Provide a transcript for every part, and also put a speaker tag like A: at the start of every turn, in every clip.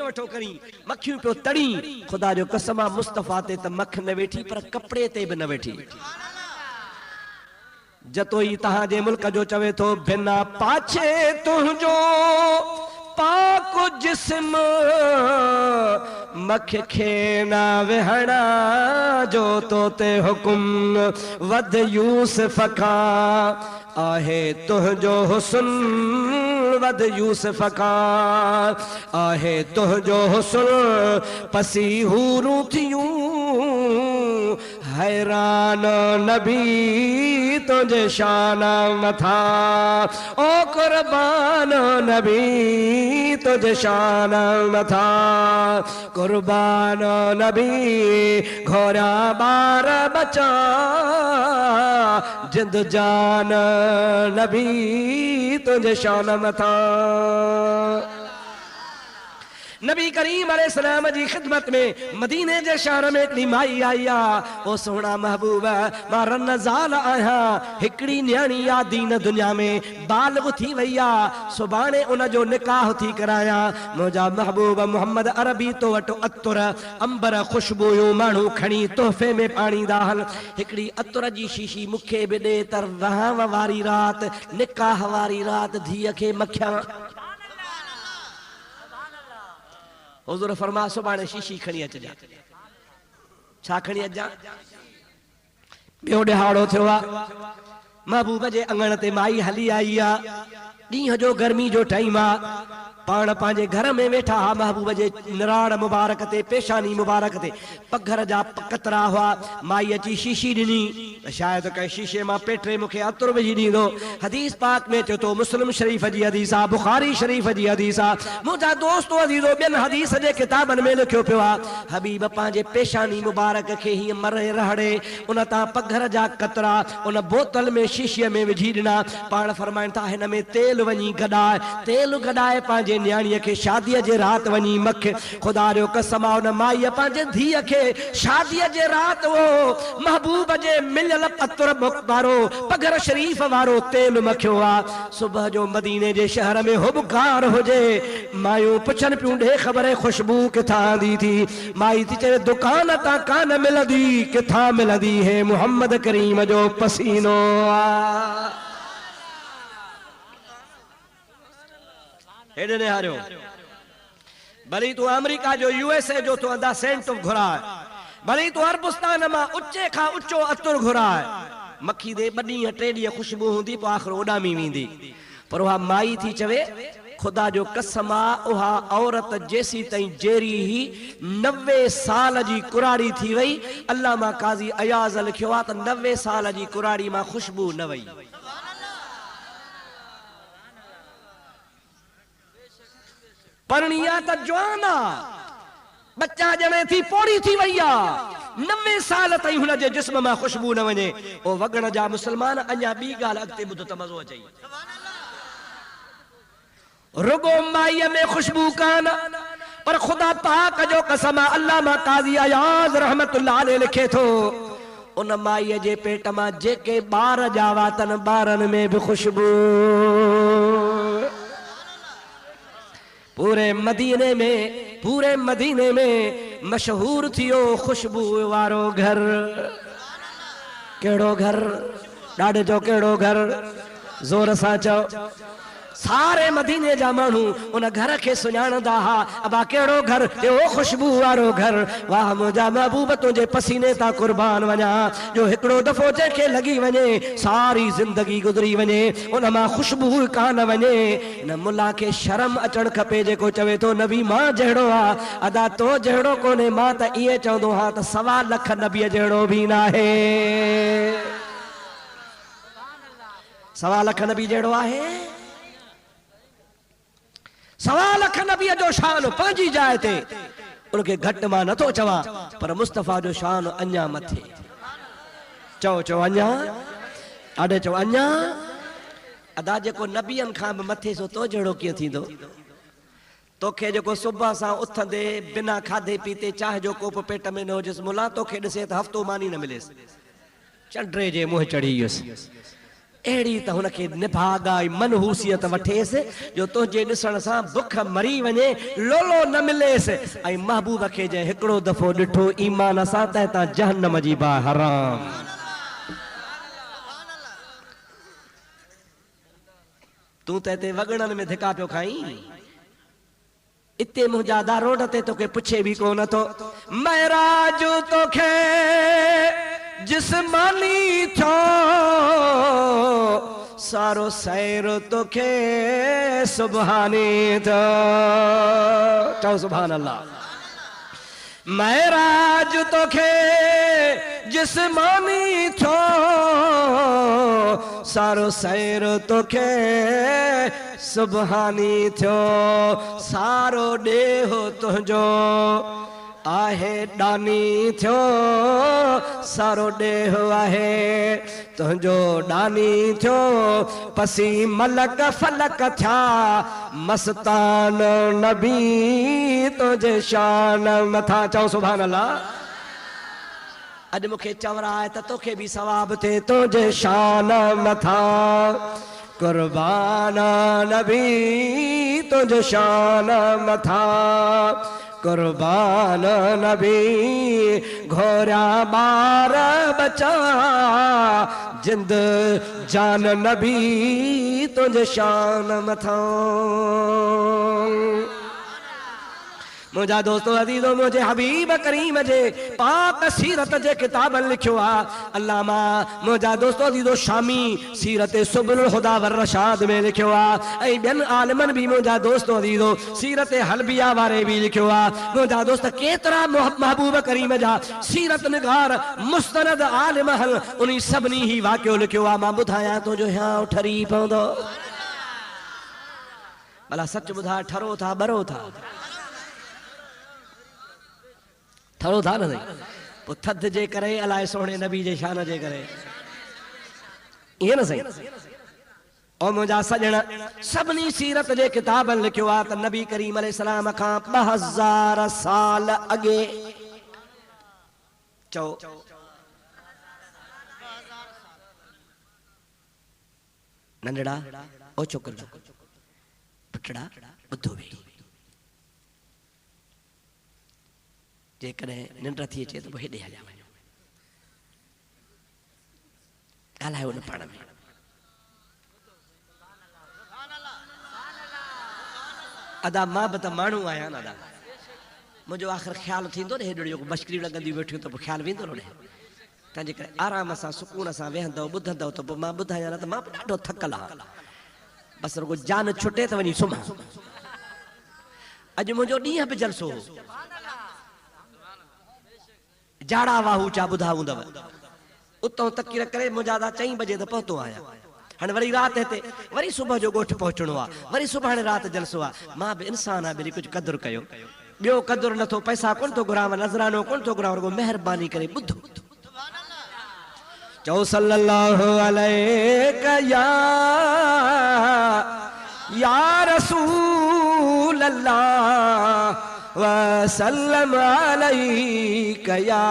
A: वठो करी मखियूं पियो तड़ी खुदा जो कसम आहे मुस्तफ़ा ते त मख न वेठी पर कपड़े ते भी न वेठी जतो ही तहां जे मुल्क जो चवे तो बिना पाछे तुझो पाको जिस्म मख खेना वेहणा जो तो ते हुकुम वद यूसुफ का आहे तुझो हुस्न वद यूसुफ का आहे तुझो हुस्न पसी हूरू थियूं हैरान नबी तुझे शान मथा ओ कुर्बान नबी तुझे शान मथा कुर्बान नबी घोड़ा बार बचा जिंद जान नबी तुझे शान मथा नबी करीम अलैहिस्सलाम जी खिदमत में मदीने जे शहर में एक माई आई ओ सोना महबूब मां रनज़ाल आया हिकड़ी न्याणी आ दीन दुनिया में बालिग थी वैया सुभाणे उन जो निकाह थी कराया मुझा महबूब मोहम्मद अरबी तो वटो अतुर अंबर खुशबूयूं मानू खणी तोहफे में पानी दाहल हिकड़ी अतुर जी शीशी मुखे भी दे तर वहां वारी रात निकाह वारी रात धीअ के मखिया हुजूर फरमा सुभाणे शीशी खणी अचजा छा खणी अचजा ॿियो ॾिहाड़ो थियो आहे महबूब जे अंगण ते माई हली आई आहे ॾींहं जो गर्मी जो टाइम आहे पाण पंहिंजे घर में वेठा हा महबूब जे निराण मुबारक ते पेशानी मुबारक ते पघर जा कतरा हुआ माई अची शीशी ॾिनी शायद कंहिं शीशे मां पेटरे मूंखे अतुर विझी ॾींदो हदीस पाक में चयो तो मुस्लिम शरीफ़ जी हदीस आहे बुखारी शरीफ़ जी हदीस आहे मुंहिंजा दोस्तो अज़ीज़ो ॿियनि हदीस जे किताबनि में लिखियो पियो आहे हबीब पंहिंजे पेशानी मुबारक खे हीअं मरे रहड़े उन तां पघर जा कतरा उन बोतल में शीशीअ में विझी ॾिना पाण फरमाइनि था हिन में तेल वञी गॾाए तेल गॾाए पंहिंजे न्याणीअ खे शादीअ जे राति वञी मख खुदा जो कसम आहे उन माईअ पंहिंजे धीअ खे शादीअ जे राति वो महबूब जे मिलियल अतुर वारो पघर शरीफ़ वारो तेल मखियो आहे सुबुह जो मदीने जे शहर में हुबकार हुजे मायूं पुछनि पियूं ॾे ख़बर खुशबू किथां ईंदी थी माई थी चए दुकान तां कान मिलंदी किथां मिलंदी है मुहम्मद करीम जो पसीनो आहे हेॾे ने हारियो भली तू अमेरिका जो यूएसए जो तो अंदा सेंट ऑफ घुराए भली तू अरबस्तान मां उच्चे खां उच्चो अतुर घुराए मक्खी दे ॿ ॾींहं टे ॾींहं खुशबू हूंदी पोइ आख़िर उॾामी वेंदी पर उहा माई थी चवे खुदा जो कसम आहे उहा औरत जेसी ताईं जेरी ही 90 साल जी कुराड़ी थी वई अल्लामा काज़ी अयाज़ लिखियो आहे त 90 साल जी कुराड़ी मां खुशबू न वई परनिया त जवाना बच्चा जमे थी पोड़ी थी वैया 90 साल ताईं हुन जे जिस्म में खुशबू न वने ओ वगण जा मुसलमान अञा बी गाल अगते बुध त मज़ो अचे रुगो माईअ में खुशबू कान पर खुदा पाक जो कसम अल्लामा काज़ी अयाज़ रहमतुल्लाह अलैह लिखे थो उन माईअ जे पेट मां जेके ॿार जावा तन ॿारनि में भी खुशबू पूरे मदीने में मशहूर थियो खुशबू वारो घर केड़ो घर ॾाढे जो केड़ो घर जोर सां चओ सारे मदीने जा मानू उन घर के सुञाणंदा हा अबा केड़ो घर ओ खुशबू वारो घर वाह मुझा महबूब तुझे पसीने ता कुर्बान वञा जो हिकड़ो दफो जेके लगी वने सारी जिंदगी गुजरी वने उन मां खुशबू कान वने न मुल्ला के शर्म अचण खपे जेको चवे तो नबी मां जहड़ो आ अदा तो जहड़ो कोने मां त इए चवंदो हा त 1.25 लाख नबी जहड़ो भी ना है 1.25 लाख नबी जहड़ो आहे 1.25 लाख नबी जो शान पंहिंजी जाइ ते उनके घट मां नथो चवा पर मुस्तफा जो शान अञा मथे चओ अञा आडे चओ अञा अदा जेको नबियन खां भी मथे सो तो जड़ो कीअं थींदो तोखे जेको सुबह सां उथंदे बिना खाधे पीते चाह जो कोप पेट में न हुजेसि मुला तोखे ॾिसे त हफ़्तो मानी न मिलेसि चंड्रे जे मुंहुं चढ़ी वियुसि अड़ी तो हुनखे निभागाई मनहूसियत वठेसि जो तुझे ॾिसण सां बुख मरी वञे लोलो न मिलेसि ऐं महबूब खे जंहिं हिकिड़ो दफ़ो ॾिठो ईमान सां त हितां जहन्नम जी बाहि हराम। तूं त हिते वॻड़नि में धिका पियो खाईं, इते मुंहिंजा रोड ते तोखे पुछे बि कोन थो। महराज तोखे जिस्मानी थियो सारो सैर तोखे सुभानी थियो। चओ सुभान अल्लाह। महराज तोखे जिस्मानी थियो सारो सैर तोखे सुभानी थियो। सारो ॾेहो तुंहिंजो आहे डानी थियो सारो ॾेहो आहे तुंहिंजो डानी थियो। पसी मलक फलक थिया मस्तान नबी तुंहिंजे शान मथा। चओ सुभान अल्लाह। अॼु मूंखे चवरा आहे त तोखे बि सवाब थिए तुंहिंजे शान मथा। कुर्बान नबी तुंहिंजे शान मथा। कुर्बान नबी घोरिया ॿार बचा जिंद जान नबी तुंहिंजे शान मथा। मुझा दोस्तों अजीजो मुझे हबीब करीम जे पाक सीरत जे किताबन लिखियो आ। अल्लामा मुझा दोस्तों अजीजो शामी सीरत सुबुल हुदा वर रशाद में लिखियो आ। ऐं ॿियनि आलिमन भी मुझा दोस्तों अजीजो सीरत हलबिया वारे भी लिखियो आ। मुझा दोस्त केतरा महबूब करीम जा सीरत निगार मुस्तनद आलिम हल उन्हीं सभनी ही वाक़ियो लिखियो आ। मां ॿुधायां तो जो हाँ ठरी पवंदो। भला सच ॿुधा ठरो था बरो था थोरो था न पोइ थधि जे करे अलाए सोणे नबी जे शान जे करे ईअं न सही। और मुंहिंजा सॼण सभिनी सीरत जे किताबनि लिखियो आहे त नबी करीम अलैहिस्सलाम खां 2000 साल अॻे चओ नंढड़ा ओ छोकिरा पुटड़ा ॿुधो वे जेकॾहिं निंड थी अचे त पोइ हेॾे हलिया वञो ॻाल्हायो न पाण में। अदा मां बि त माण्हू आहियां न अदा मुंहिंजो आख़िर ख़्यालु थींदो न हेॾो जेको मश्करियूं लॻंदियूं वेठियूं त पोइ ख़्यालु वेंदो न तंहिंजे करे आराम सां सुकून सां वेहंदव ॿुधंदव त पोइ मां ॿुधायां न त मां बि ॾाढो थकल आहियां बसि रुगो जान छुटे त वञी सुम्हां। अॼु मुंहिंजो ॾींहं बि जलसो हो जाड़ा वाहू चा ॿुधा हूंदव उतां तकीर करे मुंहिंजा 4 बजे त पहुतो आहियां। हाणे वरी राति हिते वरी सुबुह जो ॻोठ पहुचणो आहे वरी सुभाणे राति जलसो आहे। मां बि इंसान आहियां वरी कुझु क़दुरु कयो ॿियो क़दुरु नथो पैसा कोन थो घुरां नज़रानो कोन थो घुरां रुगो महिरबानी करे ॿुधो। चओ सल्लल्लाहु अलैहि या रसूल अल्लाह वसल्लम अलैका या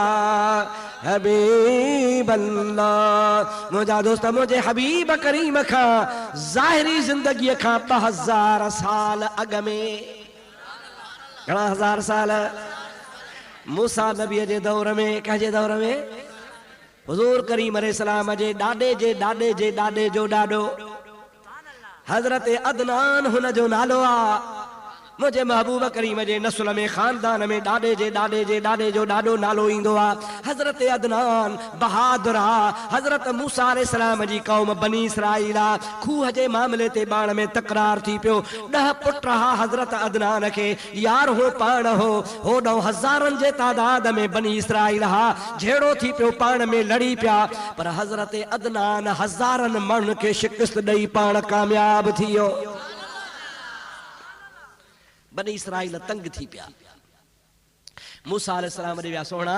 A: हबीब अल्लाह। मुझा दोस्त मुझे हबीब करीम खां ज़ाहिरी ज़िंदगी खां 2000 साल अॻ में घणा हज़ार साल मूसा नबीअ जे दौर में कंहिंजे दौर में हुज़ूर करीम अलैहिस्सलाम जे ॾाॾे जे ॾाॾे जे ॾाॾे जो ॾाॾो हज़रत अदनान हुन जो नालो आहे। मुझे महबूब करीम जे नस्ल में खानदान में ॾाॾे जे ॾाॾे जे ॾाॾे जो ॾाढो नालो ईंदो आहे। हज़रत अदनान बहादुर आहे। हज़रत मूसा अलैहिस्सलाम जी क़ौम बनी इसराइल आहे। खूह जे मामले ते बाण में तकरार थी पियो 10 पुट रहा हज़रत अदनान खे यार हो पाण हो होॾो हज़ारनि जे तादाद में बनी इसराइल हा झेड़ो थी पियो पाण में लड़ी पिया पर हज़रत अदनान हज़ारनि माण्हुनि खे शिकस्त ॾेई पाण कामयाब थी वियो। बनी इसराइल तंग थी पिया मूसा अलैहिस्सलाम ॾे विया सोना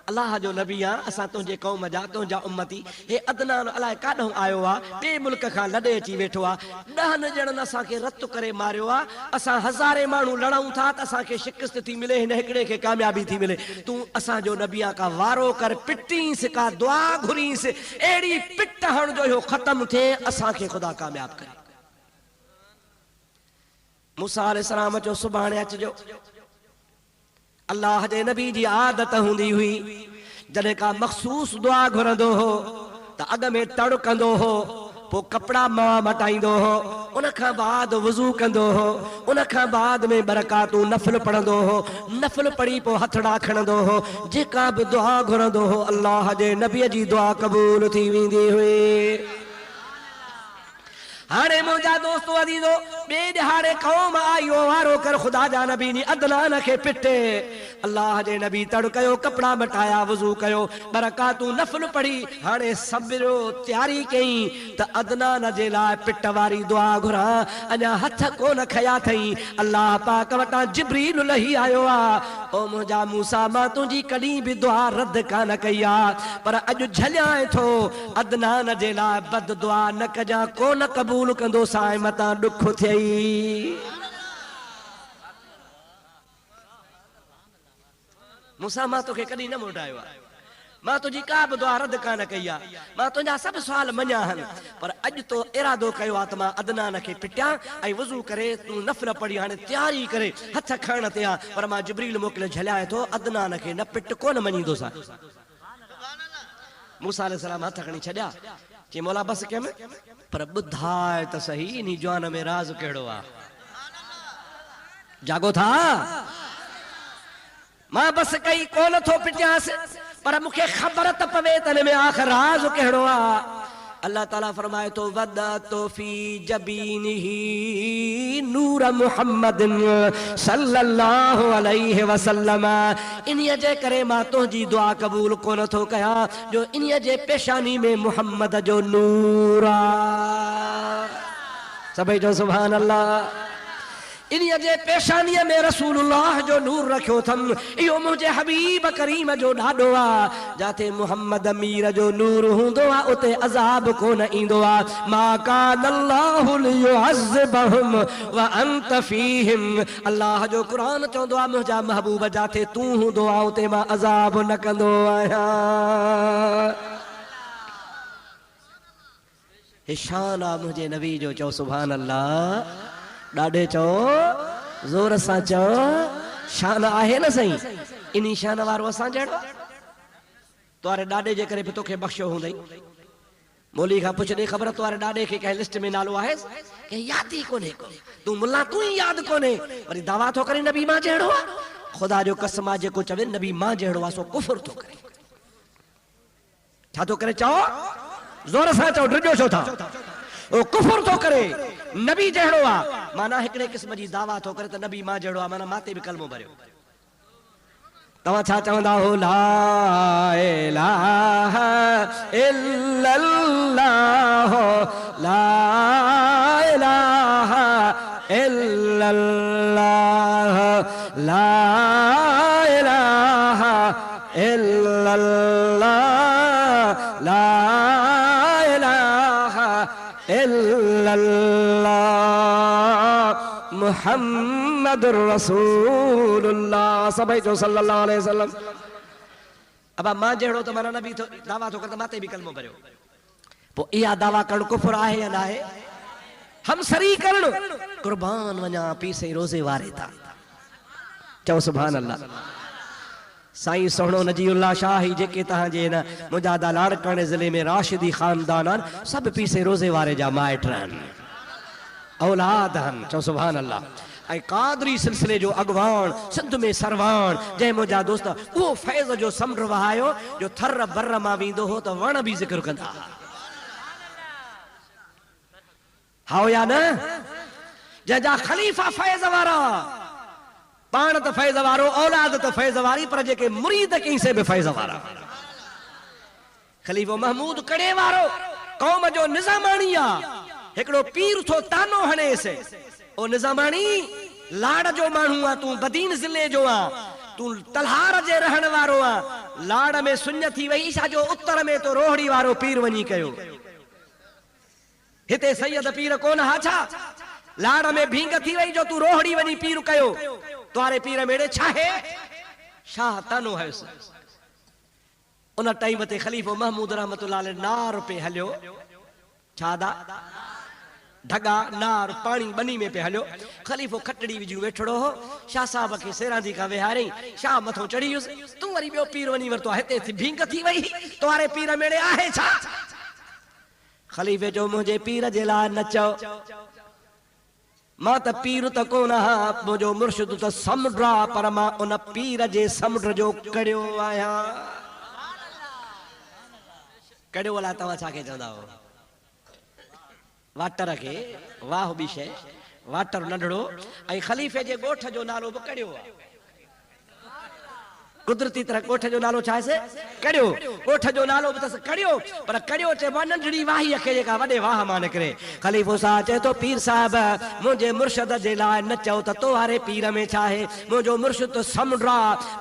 A: अल्लाह जो नबी आ असा तुझे कौम जा तुझा उम्मती हे अदनान अलाए काडो आयो आ बे मुल्क का लड़े अची वेठो आ 10 जणन असा के रत करे मारियो आ असा हजारे मानू लड़ाऊं था त असा के शिकस्त थी मिले हिन हिकड़े के कामयाबी थी मिले तू असा जो नबिया का वारो कर पिटीस का दुआ घुरीस एड़ी पिट हण जो हो खत्म थे असा के खुदा कामयाब करे मूसा अलैहिस्सलाम जो सुभाणे अचजो अल्लाह जे नबी जी आदत हुंदी हुई जने का मखसूस दुआ घुरंदो हो त अग में तड़कंदो हो पो कपड़ा मां मटाइंदो हो उन खां बाद वुजू कंदो हो उन खां बाद में बरकातू नफल पढ़ंदो हो नफल पढ़ी पो हथड़ा खणंदो हो जेका भी दुआ घुरंदो हो अल्लाह जे नबी जी दुआ कबूल थी वेंदी हुई हाणे मुझा दोस्तों अदीजो बे दिहाड़े कौम आयो वारो कर खुदा जा नबी नी अदनान के पिटे अल्लाह जे नबी तड़कयो कपड़ा मटाया वजू कयो बरकातू नफल पढ़ी हाणे सबरो तैयारी कई त अदनान जे लाए पिट वारी दुआ घुरा अना हथ कोन खया थई अल्लाह पाक वटा जिब्रील लही आयो आ ओ मुझा मूसा मां तुजी कडी भी दुआ रद्द कान कया पर अज झलियाए थो अदनान जे लाए बद दुआ न कजा कोन कबूल कंदो साए मता दुख थई मूसा मां तोखे कदी न मोटायो मां तुझी का भी दुआ रद्द कान कई मां तुझा सब सवाल मञा हन पर अज तो इरादो कयो आ त मां अदनान के पिटिया ऐं वजू करे तू नफल पढ़ी हाणे तैयारी करे हथ खण ते आ पर मां जिब्रील मोकले झलाए तो अदनान के न पिट कोन मञीदो सा मूसा अलैहिस्सलाम हथ खणी छड्या कि मौला बस के में पर बुधाए त सही नी जवान में राज केड़ो आ जागो था मां बस कई कोन थो पिटियास पर मुखे खबर त पवे तने में आखिर राज केड़ो आ अल्लाह ताला फरमाए तो वदा तो फी जबीनिही नूर मुहम्मदिन सल्लल्लाहु अलैहि वसल्लम इन्हीअ जे करे मां तुंहिंजी दुआ कबूल कोन थो कया जो इन्हीअ जे पेशानी में मुहम्मद जो नूर आ सभई जो सुभान अल्लाह इन्हीअ जे पेशानीअ में रसूलुल्लाह जो नूर रखियो थम इहो मुझे हबीब करीम जो ढाडो आ जाते मुहम्मद अमीर जो नूर हुंदो आ उते अजाब कोन ईंदो आ मा कान अल्लाहु लियुअज़्ज़िबहुम व अंत फीहिम अल्लाह जो कुरान चवंदो आ मुझा महबूब जाते तू हुंदो आ उते मां अजाब न कंदो आहियां शान आ मुझे नबी जो चओ सुभान अल्लाह डाडे चो जोर सा चो शान आहे न सही इनी शान वारो असा जड़ो तोरे डाडे जे करे तोखे बख्शो हुंदई मोली का पुछ दे खबर तोरे डाडे के कह लिस्ट में नालो आहे के याद ही कोने को तू मुल्ला तू ही याद कोने वरी दावा तो करे नबी मां जेड़ो खुदा जो कसम जे को चवे नबी मां जेड़ो आ सो कुफर तो करे छा तो करे चो जोर सा चो डजो छो था ओ कुफर तो करे नबी जहड़ो आ माना हिकड़े किस्म जी दावा तो करे त नबी मां जहड़ो आ माना माते भी कलमो भरियो तवा छा चवंदा हो ला इलाहा इल्लल्लाह ला इलाहा इल्लल्लाह ला इलाहा इल्लल्लाह ला मुहम्मदुर रसूलुल्लाह सभई जो सल्लल्लाहु अलैहि वसल्लम अब मां जेड़ो तो माना नबी तो दावा तो कर माते भी कलमो भरियो पो इया दावा करण कुफर आहे या ना है हम सरी करण कुर्बान वना पीसे रोजे वारे था चओ सुभान अल्लाह साईं सोहणो नजीउल्लाह शाही जेके तहां जे न मुजादा लाड़काने जिले में राशिदी खानदान सब पीसे रोजे वारे जा माइट रहन औलाद हन चो सुभान अल्लाह ऐं कादरी सिलसिले जो अगवान सिंध में सरवान जै मुंहिंजा दोस्त वो फैज़ जो समुंड वहायो जो थर बर मां वेंदो हो तो वण भी जिक्र कंदा हाओ या न जंहिंजा खलीफ़ा फैज़ वारा पान तो फैज़ वारो औलाद तो फैज़ वारी पर जेके मुरीद कहीं से भी फैज़ वारा खलीफ़ो महमूद कड़े वारो कौम जो निज़ामानी आ एकड़ो पीर थो तानो हणे से ओ निज़ामानी लाड़ जो मानू आ तू बदीन जिले जो आ तू तलहार जे रहण वारो आ लाड़ में सुञ थी वई साजो उत्तर में तो रोहड़ी वारो पीर वनी कयो हिते सैयद पीर कोन हा छा लाड़ में भींग थी वई जो तू रोहड़ी वनी पीर कयो तुम्हारे पीर मेरे छाहे शाह तानो है उन टाइम ते खलीफो महमूद रहमतुल्लाह अलैह नार पे हलियो छादा ढगा नार पानी बनी में पे हलियो खलीफो खटड़ी विजू वेठड़ो हो शाह साहब के सेरांदी का विहारे शाह मथो चढ़ीयुस तू वरी बियो पीर वनी वरतो हिते थी भींग थी वई तुम्हारे पीर मेरे आहे छा खलीफे जो मुझे पीर जे ला नचो मां त पीर त कोन हा मुझो मुर्शिद त समुंडा पर मां उन पीर जे समुंड जो कड़ियो आया कड़ियो वाला तवा छाके चवंदा हो वाटर के वाह बि शय वाटर नंढड़ो ऐं खलीफे जे ॻोठ जो नालो बि कड़ियो आहे कुदरती तरह कोठ जो नालो छा से कड़ियो कोठ जो नालो बि तस कड़ियो पर कड़ियो चइबो नंढड़ी वाही खे जेका वॾे वाह मां निकिरे खलीफ़ो साहब चए तो पीर साहब मुंहिंजे मुर्शिद जे लाइ न चओ त तोहारे पीर में छा आहे मुंहिंजो मुर्शिद त समुंड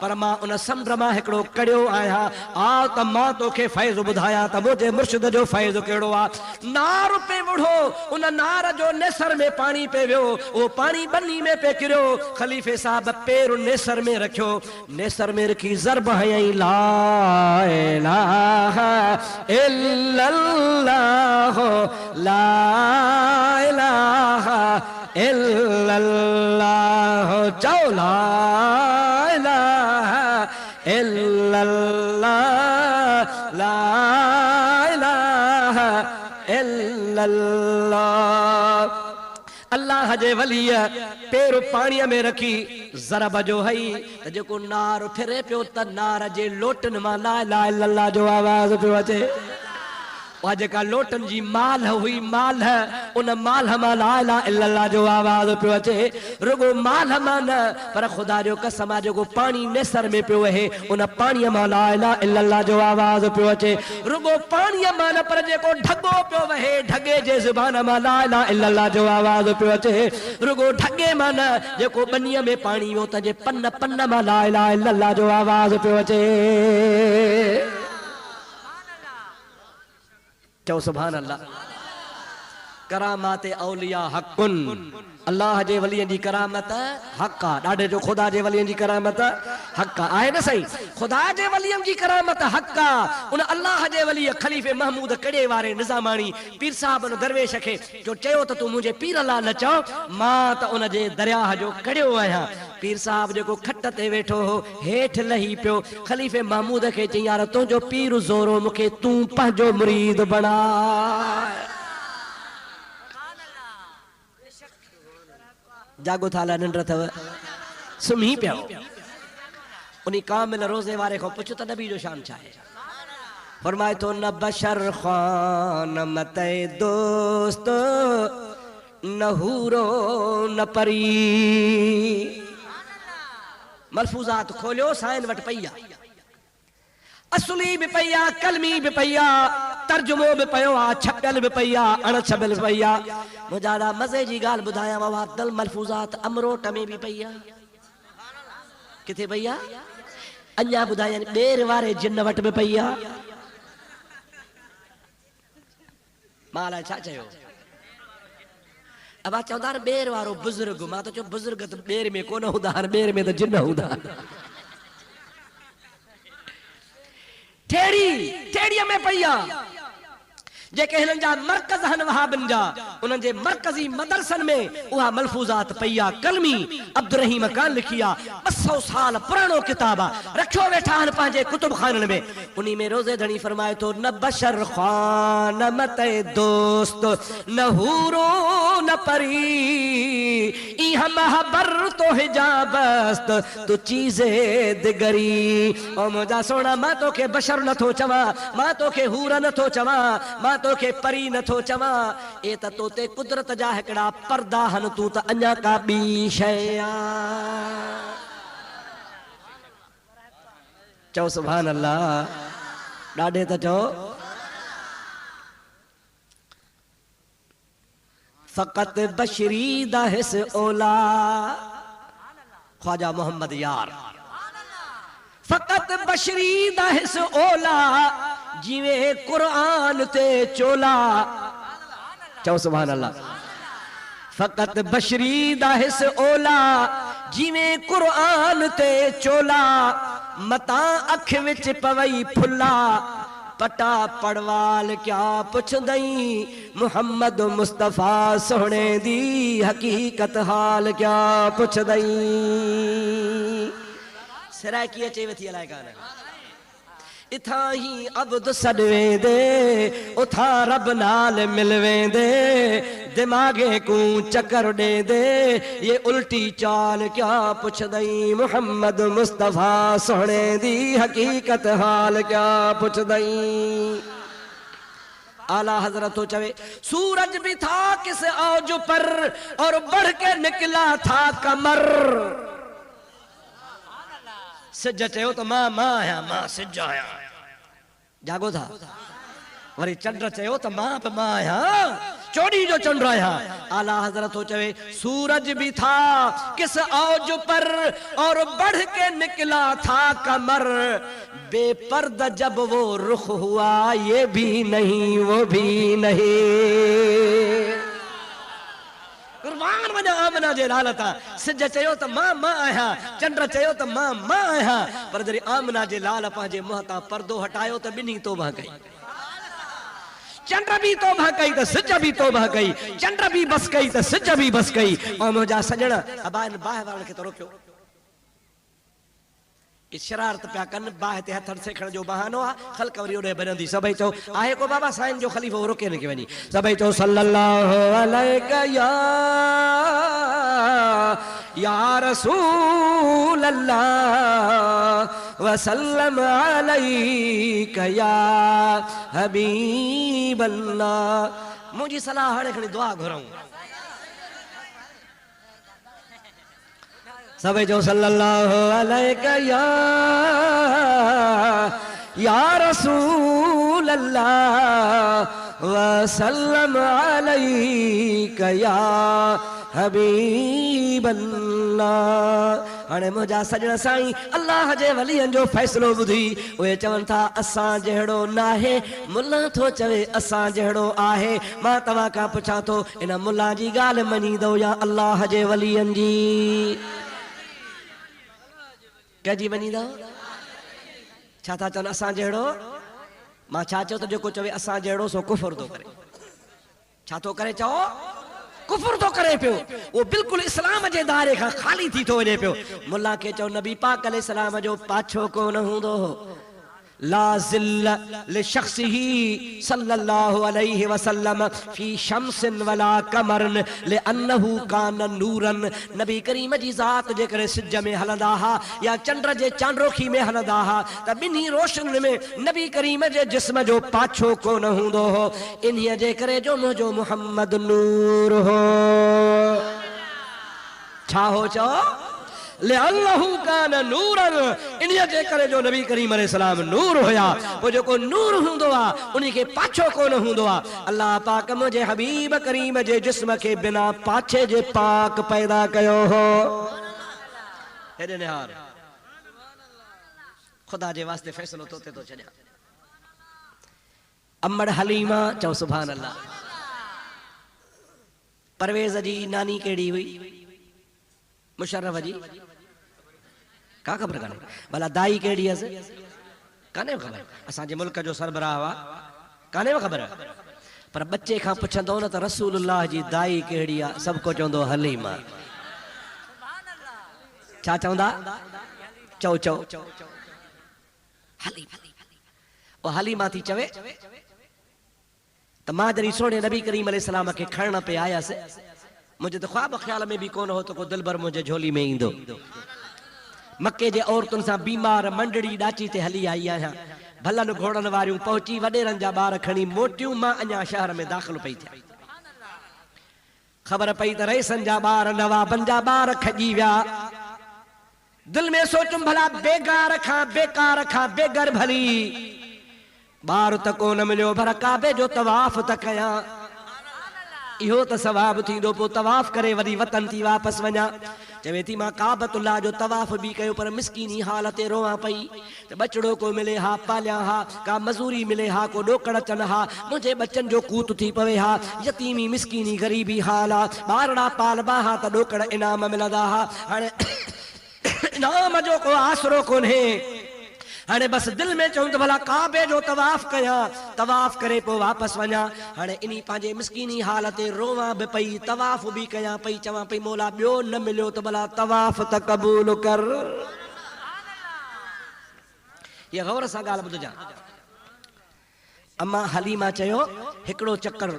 A: पर मां उन समुंड मां हिकिड़ो कड़ियो आहियां आ त मां तोखे फैज़ ॿुधायां त मुंहिंजे मुर्शिद जो फैज़ कहिड़ो आहे नार पे बुढ़ो उन नार जो नेसर में पानी पे वियो उहो पानी बनी में पे किरियो खलीफ़े साहब पेर नेसर में रखियो नेसर में की ज़रब है ला इलाहा इल्लल्लाह ला इलाहा इल्लल्लाह चौ ला इलाहा इल्लल्लाह ला इलाहा इल्लल्लाह अल्लाह जे वलीय पेर पानी में रखी ज़रब जो हई त जेको नार फिरे पियो त नार जे लोटन मां ला इलाहा इल्लल्लाह जो आवाज पियो अचे वह जेका लोटन जी माल हुई माल उन माल मां ला इलाहा इल्लल्लाह जो आवाज पियो अचे रुगो माल मां न पर खुदा जो कसम आहे जेको पानी नेसर में पियो वहे उन पानी मां ला इलाहा इल्लल्लाह जो आवाज पियो अचे रुगो पानी मां न पर जेको ढगो पियो वहे ढगे जे ज़ुबान मां ला इलाहा इल्लल्लाह जो आवाज पियो अचे रुगो ढगे मां न जेको बनीअ में पानी वियो त जे पन पन मां ला इलाहा इल्लल्लाह जो आवाज पियो अचे चो सुभान अल्लाह करामात औलिया हक़ुन अल्लाह जे वलियन जी करामत हक़ आहे ॾाढे जो ख़ुदा जे वलियन जी करामत हक़ आहे न सही ख़ुदा जे वलियन जी करामत हक़ आहे उन अल्लाह जे वली खलीफ़े महमूद कड़े वारे निज़ामाणी पीर साहब उन दरवेश खे जो चयो त तूं मुंहिंजे पीर ला न चओ मां त उन जे दरियाह जो कड़ियो आहियां पीर साहब जेको खट ते वेठो हो हेठि लही पियो खलीफ़े महमूद खे चई यार तुंहिंजो पीर ज़ोरो मूंखे तूं पंहिंजो मुरीद बणा जागो थाला निंड अथव सुम्ही पियो उन्हीं कामिल रोज़े वारे को पुछो त नबी जो शान छा आहे फरमाए तो न बशर ख़ान मते दोस्त न हूरो न परी मलफूजात खोलियो साइन वट पई आहे असली भी पई आहे कलमी भी पई आहे तर्जुमो भी पयो आहे छपियल भी पई आहे अण छपियल भी पई आहे मुझा मज़े जी ॻाल्हि ॿुधायां वा दल मलफूज़ात अमरोट में भी पई आहे किथे पई आहे अञा ॿुधायनि ॿेर वारे जिन वटि भी पई आहे मां अलाए छा चयो अब चवंदा ॿेर वारो बुज़ुर्ग मां त चयो बुज़ुर्ग त ॿेर में कोन हूंदा ॿेर में त जिन हूंदा ठेड़ीअ में पई आहे जेके हिननि जा मरकज़ हन वहाबिन जा उन्हनि जे मरकज़ी मदरसन में उहा मलफूज़ात पई आहे कलमी अब्दुर्रहीम खान लिखी आहे 200 साल पुराणो किताब आहे रखियो वेठा आहिनि पंहिंजे कुतुब खाननि में उन्ही में रोज़े धणी फरमाए थो न बशर ख़ान मते दोस्त न हूरो न परी इहा महबर तो हिजाबस्त तू चीज़े दिगरी ओ मुंहिंजा सोना मां तोखे बशर नथो चवां मां तोखे हूर नथो चवां मां तोखे परी नथो चवां ए त तोते कुदरत जा हिकिड़ा पर्दा हन तू त अञा का ॿी शइ आहे चओ सुभान अल्लाह ॾाढे त चओ फ़क़त बशरी दाहिस ओला ख्वाजा मोहम्मद यार फकत बशरी दा हिस ओला जिवें कुरान ते चोला। चओ सुभान अल्लाह। फकत बशरी दा हिस ओला जिवें कुरान ते चोला। मता अख विच पवई फुला पटा पड़वाल क्या पुछदई। मुहम्मद मुस्तफा सोहणे दी हकीकत हाल क्या पुछदई। सराकी अचे वथी अलाए कान इथा ही अब्द सडवे दे उथा रब नाल मिलवे दे। दिमागे को चक्कर दे दे ये उल्टी चाल क्या पुछदई। मुहम्मद मुस्तफा सोहणे दी हकीकत हाल क्या पुछदई। आला हजरत तो चवे सूरज भी था किस औज पर और बढ़ के निकला था कमर। सिज चयो तो मां मां आया मां सिज आया जागो था। वरी चंद्र चयो तो मां पे मां आया चोरी जो चंद्र आया। आला हजरत तो चवे सूरज भी था किस औज पर और बढ़ के निकला था कमर। बेपर्दा जब वो रुख हुआ ये भी नहीं वो भी नहीं। कुर्बान वञा आमना जे लाल ता। सिज चयो त मां मां आया चंद्र चयो त मां मां आया। पर जरी आमना जे लाल पंहिंजे मुंह तां पर्दो हटायो त ॿिन्ही तौबा कई। चंद्र भी तौबा कई त सिज भी तौबा कई। चंद्र भी बस कई त सिज भी बस कई। ऐं मुंहिंजा सजण अबाइन बाहि वारनि खे त रोकियो। शरारत पिया कनि बाहि ते हथ सेखण जो बहानो आहे। ख़ल्क वरी ओॾे भरंदी। सभई चओ आहे को बाबा साईं जो ख़लीफ़ो रोके न के वञी। सभई चओ सल्लल्लाहु अलैका या रसूल अल्लाह वसल्लम अलैका या हबीब अल्लाह। मुंहिंजी सलाह हाणे खणी दुआ घुरऊं। सभई जो सल्लल्लाहु अलैका या रसूल अल्लाह वसल्लम अलैका या हबीब अल्लाह। हाणे मुंहिंजा सजण साईं अल्लाह जे वलियनि जो फ़ैसिलो ॿुधी उहे चवनि था असां जहिड़ो नाहे। मुल्ला थो चवे असां जहिड़ो आहे। मां तव्हां खां पुछां थो इन मुल्ला जी ॻाल्हि मञींदो या अल्लाह जे वलियनि जी? कंहिंजी मञींदो? छा था चवनि असां जहिड़ो? मां छा चयो त जेको चवे असां जहिड़ो सो कुफर थो करे। छा थो करे? चओ कुफर तो करे पियो। वो बिल्कुल इस्लाम जे दायरे खां खाली थी तो वञे पियो। मुल्ला के चओ नबी पाक अलैहिस्सलाम जो पाछो कोन हूंदो हो। ला ज़िल्ल लिशख़्सिही सल्लल्लाहु अलैहि वसल्लम फी शम्सिन वला कमरन लिअन्नहु कान नूरन। नबी करीम जी ज़ात जेकरे सिज में हलंदा हा या चंद्र जे चांड्रोखी में हलंदा हा त ॿिन्ही रोशनी में नबी करीम जे जिस्म जो पाछो कोन हूंदो हो। इन्हीअ जे करे जो मुंहिंजो मुहम्मद नूर हो। छा हो? चओ लिअन्नहु कान नूरन। इन्हीअ जे करे जो नबी करीम अलैहिस्सलाम नूर हुया। वो जेको नूर हूंदो आहे उन्ही खे पाछो कोन हूंदो आहे। अल्लाह पाक मुंहिंजे हबीब करीम जे जिस्म खे बिना पाछे जे पाक पैदा कयो हो। हेॾे निहार खुदा जे वास्ते फ़ैसिलो तोते तो छॾियां। अम्मड़ हलीमा चओ सुभान अल्लाह। परवेज़ जी नानी कहिड़ी हुई? मुशर्रफ जी का ख़बर काने? भला दाई कहिड़ी हुअसि? काने ख़बर? असांजे मुल्क जो सरबराह हुआ काने ख़बर? पर बच्चे खां पुछंदो न त रसूलुल्लाह जी दाई कहिड़ी आहे सभु को चवंदो हलीमा। छा चवंदा? चओ चओ हलीमा। ओ हलीमा थी चवे त मां जॾहिं सोणे नबी करीम अलैहिस्सलाम खे खणण पे आयासीं मुझे तो ख्वाब ख्याल में भी कोन हो तो को दिलबर मुझे झोली में ईंदो। मक्के जे औरतुनि सां बीमार मंडड़ी ॾाची ते हली आई आहियां। भलन घोड़न वारियूं पहुची वॾेरनि जा ॿार खणी मोटियूं। मां अञा शहर में दाख़िल पई थियां। ख़बर पई त रईसनि जा ॿार नवाबनि जा ॿार खॼी विया। दिल में सोचुम भला बेगार खां बेकार खां बेगर भली ॿार त कोन मिलियो पर काबे जो तवाफ़ त कयां। इहो त सवाब थींदो पोइ तवाफ़ करे वरी वतन थी वापसि वञा चवे थी मां काबतुल्लाह जो तवाफ़ बि कयो पर मिसकीनी हालत रोवां पई त बचड़ो को मिले हा पालिया हा का मज़ूरी मिले हा को ॾोकड़ अचनि हा मुंहिंजे बच्चनि जो कूत थी पवे हा यतीमी मिसकीनी ग़रीबी हाल आहे ॿारड़ा पालबा हा त ॾोकड़ इनाम मिलंदा हा हाणे इनाम जो को आसरो कोन्हे हाणे बस दिल में चऊं त भला काबे जो तवाफ़ कयां तवाफ़ करे पोइ वापसि वञा हाणे इनी पंहिंजे मिसकीनी हालत रोवां बि पई तवाफ़ बि कयां पई चवां पई मौला ॿियो न मिलियो त भला तवाफ़ त क़बूल कर ये गौर सां ॻाल्हि ॿुधजां अम्मा हलीमा चयो हिकिड़ो चक्कर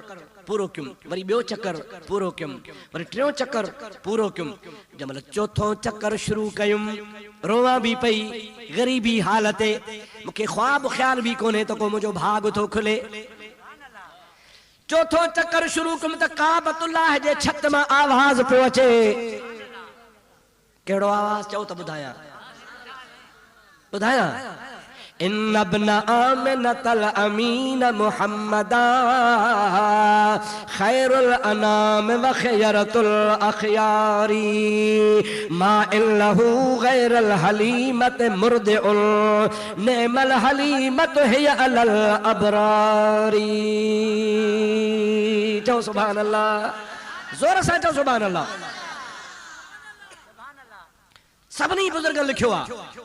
A: पूरो कयुमि वरी ॿियो चक्कर पूरो कयुमि वरी टियों चक्कर पूरो कयुमि जंहिंमहिल चौथों चक्कर शुरू कयुमि रोवां बि पई ग़रीबी हालत मूंखे ख्वाब ख़्याल बि कोन्हे त को मुंहिंजो भाग थो खुले चौथों चक्कर शुरू कयुमि त काबतुल्लाह जे छत मां आवाज़ पियो अचे कहिड़ो आवाज़ चओ त ॿुधायां ॿुधायां इन अब्न आमिनतल अमीन मुहम्मदा खैरुल अनाम व खैरतुल अखयारी मा इल्लहु गैरल हलीमत मुर्दिउल नेमल हलीमत हिय अलल अबरारी चओ सुभान अल्लाह जोर सां चओ सुभान अल्लाह सभनी बुजुर्ग लिखियो आ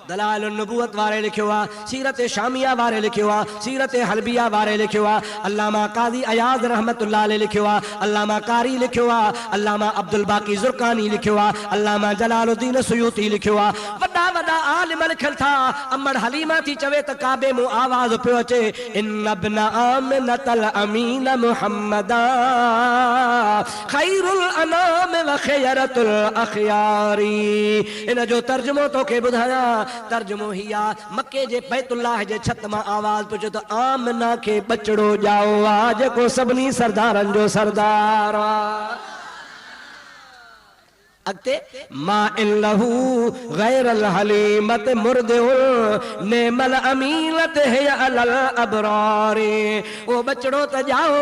A: दलाल नबूवत वारे लिखियो आ सीरत शामिया वारे लिखियो आ सीरत हलबिया वारे लिखियो आ अल्लामा काजी अयाज रहमतुल्लाह अलैहि लिखियो आ अल्लामा कारी लिखियो आ अल्लामा अब्दुल बाकी जुरकानी लिखियो आ अल्लामा जलालुद्दीन सुयूती लिखियो आ वडा वडा आलिम लिखल था अम्मड़ हलीमा थी चवे त काबे मु आवाज पियो अचे इन अब्न आमिनतल अमीन मुहम्मदा खैरुल अनाम व खैरतुल अखयारी इन जो तर्जुमो तो के बुधाया तर्जुमो हिया मक्के जे बैतुल्लाह जे छत मां आवाज पुछो तो आमना के बचड़ो जाओ आज को सबनी सरदारन जो सरदार अगते मा इल्लहु गैरल हलीमत मुर्दिउल नेमल अमीलत है अलल अबरारी ओ बचड़ो त जाओ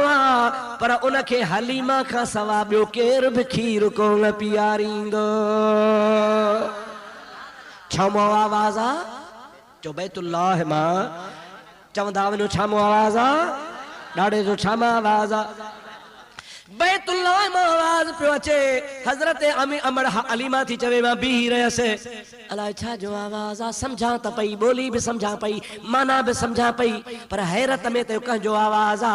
A: पर उनके हलीमा का सवा ॿियो केर भी खीर को न पियारींदो छमो आवाज आ जो बैतुल्लाह मां चवंदा वञो छमो आवाज आ ॾाढे जो छमा आवाज आ बैतुल्लाह मां आवाज पियो अचे हजरत अमर हलीमा थी चवे मां बीही रहियसि अलाए छा जो आवाज आ समझा त पई बोली भी समझा पई माना भी समझा पई पर हैरत में त कंहिंजो आवाज आ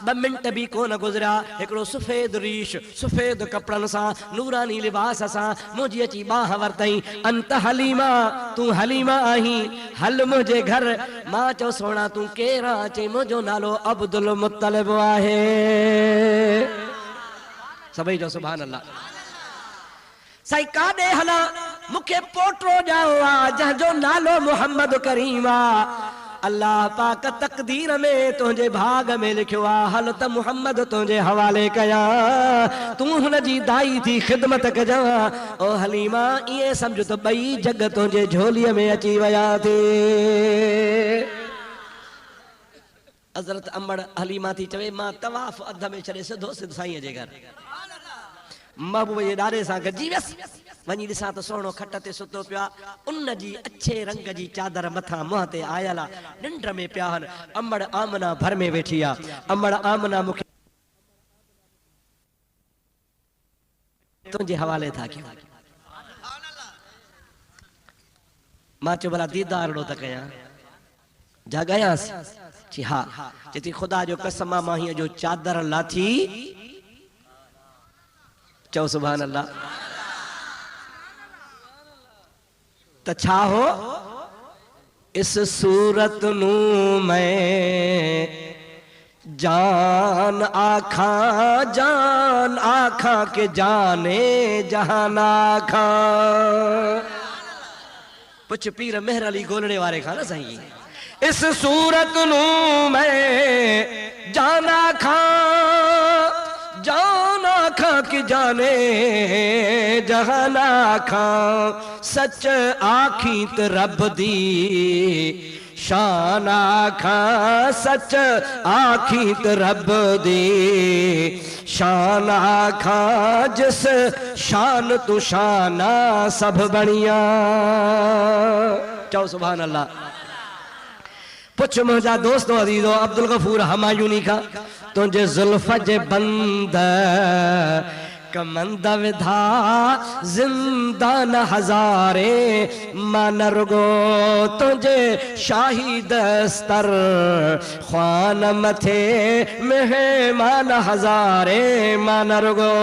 A: 2 मिंट भी कोन गुज़रिया हिकिड़ो सफ़ेद रीश सफ़ेद कपड़न सां नूरानी लिबास सां मुंहिंजी अची बाह वरतई अंत हलीमा तू हलीमा आहीं हल मुंहिंजे घर मां चयो सोना तू केरु आहे चई मुंहिंजो नालो अब्दुल मुत्तलिब आहे सभई जो सुभान अल्लाह साईं काॾे हला मूंखे पोटो ॼाओ आहे जंहिंजो नालो मोहम्मद करीम आहे अल्लाह पाक तकदीर में तुंहिंजे भाग में लिखियो आहे हल त मोहम्मद तुंहिंजे हवाले कयां तूं हुन जी दाई थी ख़िदमत कजां ओ हलीमा ईअं सम्झ त ॿई जग तुंहिंजे झोलीअ में अची विया थी हज़रत अमड़ हलीमा थी चवे मां तवाफ़ अध में छॾे सिधो साईं जे घर महबूब जे ॾारे सां गॾिजी वियसि वञी ॾिसां त सोनो खट ते सुतो पिया उन जी अच्छे रंग जी चादर मथां मुंहं ते आयल आहे निंड में पिया आहिनि अमड़ आमना भर में वेठी आहे अमड़ आमना मूंखे तुंहिंजे हवाले था कयूं मां चयो भला दीदार ॾो त कयां जाॻायांसि जी हा चई ख़ुदा जो कसम आहे मां हीअ जो चादर लाथी चओ सुभान अल्लाह त छा हो इस सूरत नू मैं जान आखा के जाने जहान आखा पुछ पीर मेहर अली गोलड़े वारे खां न साईं इस सूरत नू मैं जान आखा कि जाने जहाना खा सच आखी त रब दी शाना खा सच आखी त रब दी शाना खा जिस शान तू शाना सब बनिया चौ सुभान अल्लाह। पुछ मुझा दोस्तों अजीजो अब्दुल गफूर हमायूनी का तुझे जुल्फ जे बंद कमंद विधा जिंदा न हजारे मन रुगो तुझे शाही दस्तर ख्वान मथे मेहमान हजारे मन रुगो।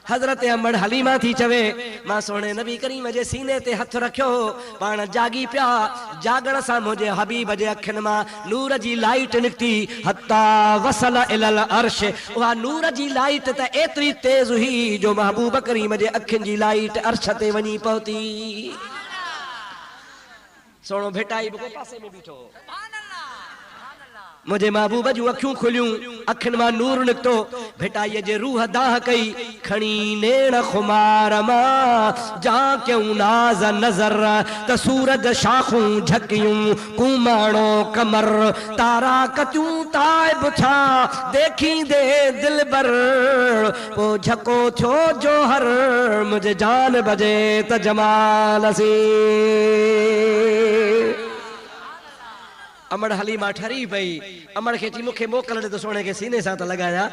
A: हजरत अमड़ हलीमा थी चवे मां सोने नबी करीम जे सीने ते हथ रखियो पाण जागी पिया जागण सां मुझे हबीब जे अखिन मां नूर जी लाइट निकती हत्ता वसल इलल अर्श। वहा नूर जी लाइट त एतरी तेज हुई जो महबूब करीम जे अखिन जी लाइट अर्श ते वनी पहुती। सोनो भेटाई को पासे में बीठो मुझे महबूब जूं अखियूं खुलियूं अखिन मां नूर निकतो भेटाईअ जे रूह दाह कई खणी नेण खुमार मां जा क्यों नाज नजर त सूरज शाखूं झकियूं कुमाणो कमर तारा कतियूं ताइब छा देखी दे दिलबर पो झको थियो जोहर मुझे जान बजे त जमाल सी। अमड़ हलीमा ठरी पई अमड़ खे चई मूंखे मोकल ॾे त सोने खे सीने सां त लॻाया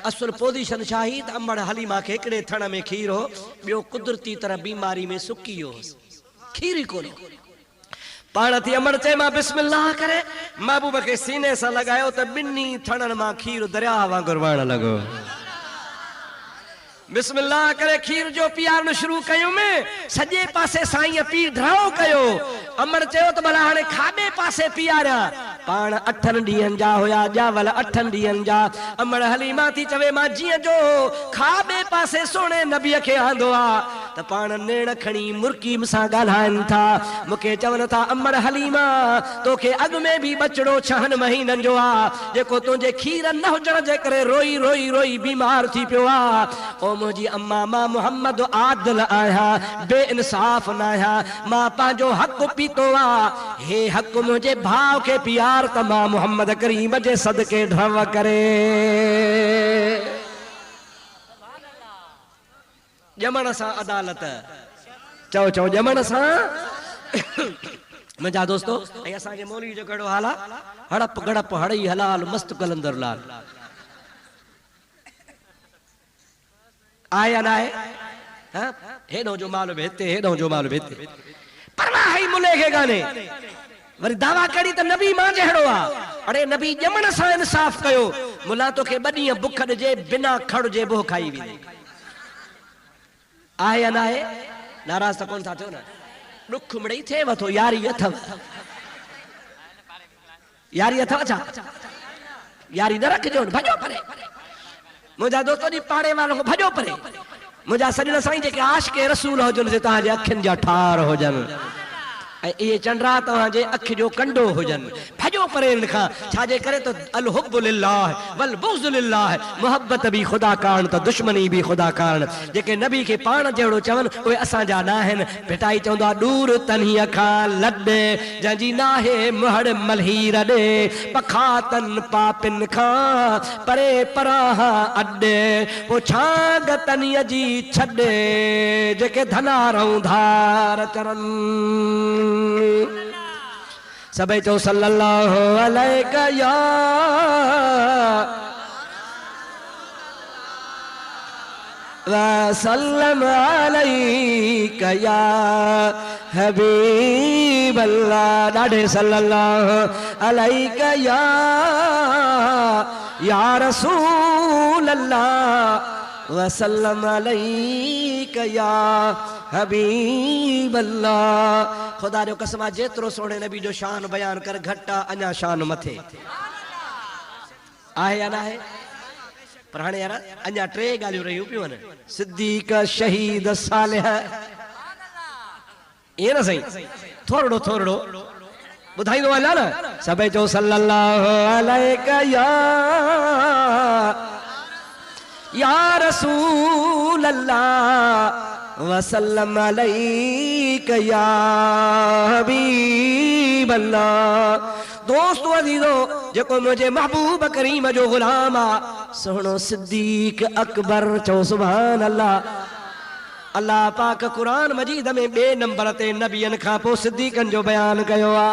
A: असुल पोज़ीशन शाही त अमड़ हलीमा खे हिकिड़े थण में खीर हो ॿियो कुदरती तरह बीमारी में सुकी वियो खीर ई कोन पाण थी अमड़ चए मां बिस्मिल्लाह करे महबूब खे सीने सां लॻायो त ॿिन्ही थणनि मां खीर दरिया वांगुरु वहण लॻो। बिस्मिल्लाह करे खीर जो पीआरण शुरू कयूं में सॼे पासे साईं पी ड्राओ कयो अमड़ चयो त भला हाणे खाॿे पासे पीआरिया पाण 8 ॾींहंनि जा हुया ॼावल 8 ॾींहंनि जा अमड़ हलीमा थी चवे मां जीअं जो खाॿे पासे सोणे नबीअ खे आंदो आहे त पाण नेण खणी मुर्की सां ॻाल्हाइनि था मूंखे चवनि था अमड़ हलीमा तोखे अॻु में बि बचड़ो 6 महीननि जो आहे जेको तुंहिंजे खीर न हुजण जे करे रोई रोई रोई बीमार थी पियो आहे। ओ मुंहिंजी अम्मा मां मुहम्मद आदिल आहियां बेइंसाफ़ न आहियां मां पंहिंजो हक़ पीतो आहे हे हक़ मुंहिंजे भाउ खे पियार त मां मुहम्मद करीम जे सदके ढव करे ॼमण सां अदालत चओ चओ ॼमण सां मुंहिंजा दोस्तो ऐं असांजे मौलवी जो कहिड़ो हाल आहे हड़प गड़प हड़ई हलाल मस्त कलंदर लाल आया ना है हेडो जो माल भेते हेडो जो माल भेते परवाह ही मुले के गाने वरी दावा करी त नबी मां जहिड़ो आहे अड़े नबी ॼमण सां इंसाफ़ कयो मुला तोखे ॿ ॾींहं बुख ॾिजे बिना खड़ जे बो खाई वेंदी आहे या न आहे नाराज़ त कोन था थियो न ॾुख मिड़ई थिएव थो यारी अथव छा यारी न रखिजो भॼो परे मुझा दोस्तों जी पाड़े वालों को भजो परे मुझा सजन साईं जेके आशिक़ रसूल हुजन से तहां जे अखिन जा ठार हुजन ये चंद्रा तव्हांजे अख जो कंडो हुजन भजो परे इन खां छाजे करे तो अल हुब्बु लिल्लाह वल बुग़्ज़ु लिल्लाह मोहब्बत भी खुदा कारण तो दुश्मनी भी खुदा कारण जेके नबी के पाण जहिड़ो चवन उहे असां जा न आहिनि भिटाई चवंदो आहे दूर तन्हीअ खां लॾे जंहिंजी नाहे मुहड़ मलहीर ॾे पखातन पापिन खां परे परां अॾे पोइ छांग तन्हीअ जी छॾे जेके धनारऊं धार चरन सबै चो सल्लल्लाहु अलैहि या वसल्लम अलैका या हबीब अल्लाह ॾाढे सल्लल्लाहु अलैका या रसूल अल्लाह वसल्लम अलैका या हबीब अल्लाह खुदा जो कसम जेतिरो सोने नबी जो शान बयान कर घटा अञा शान मथे आहे या न आहे पर हाणे यार अञा 3 ॻाल्हियूं रहियूं पियूं आहिनि सिद्दीक़ शहीद सालिह ईअं न सही थोरो थोरो ॿुधाईंदो वञा न सभई चओ सल्लल्लाहु अलैका या रसूल अल्लाह वसल्लम अलैका या हबीब अल्लाह। दोस्तों अजीजों, जेको मुझे महबूब करीम जो गुलाम आ सोहणो सिद्दीक अकबर, चओ सुभान अल्लाह। अल्लाह पाक कुरान मजीद में 2 नंबर ते नबियन खां पोइ सिद्दीकन जो बयान कयो आ।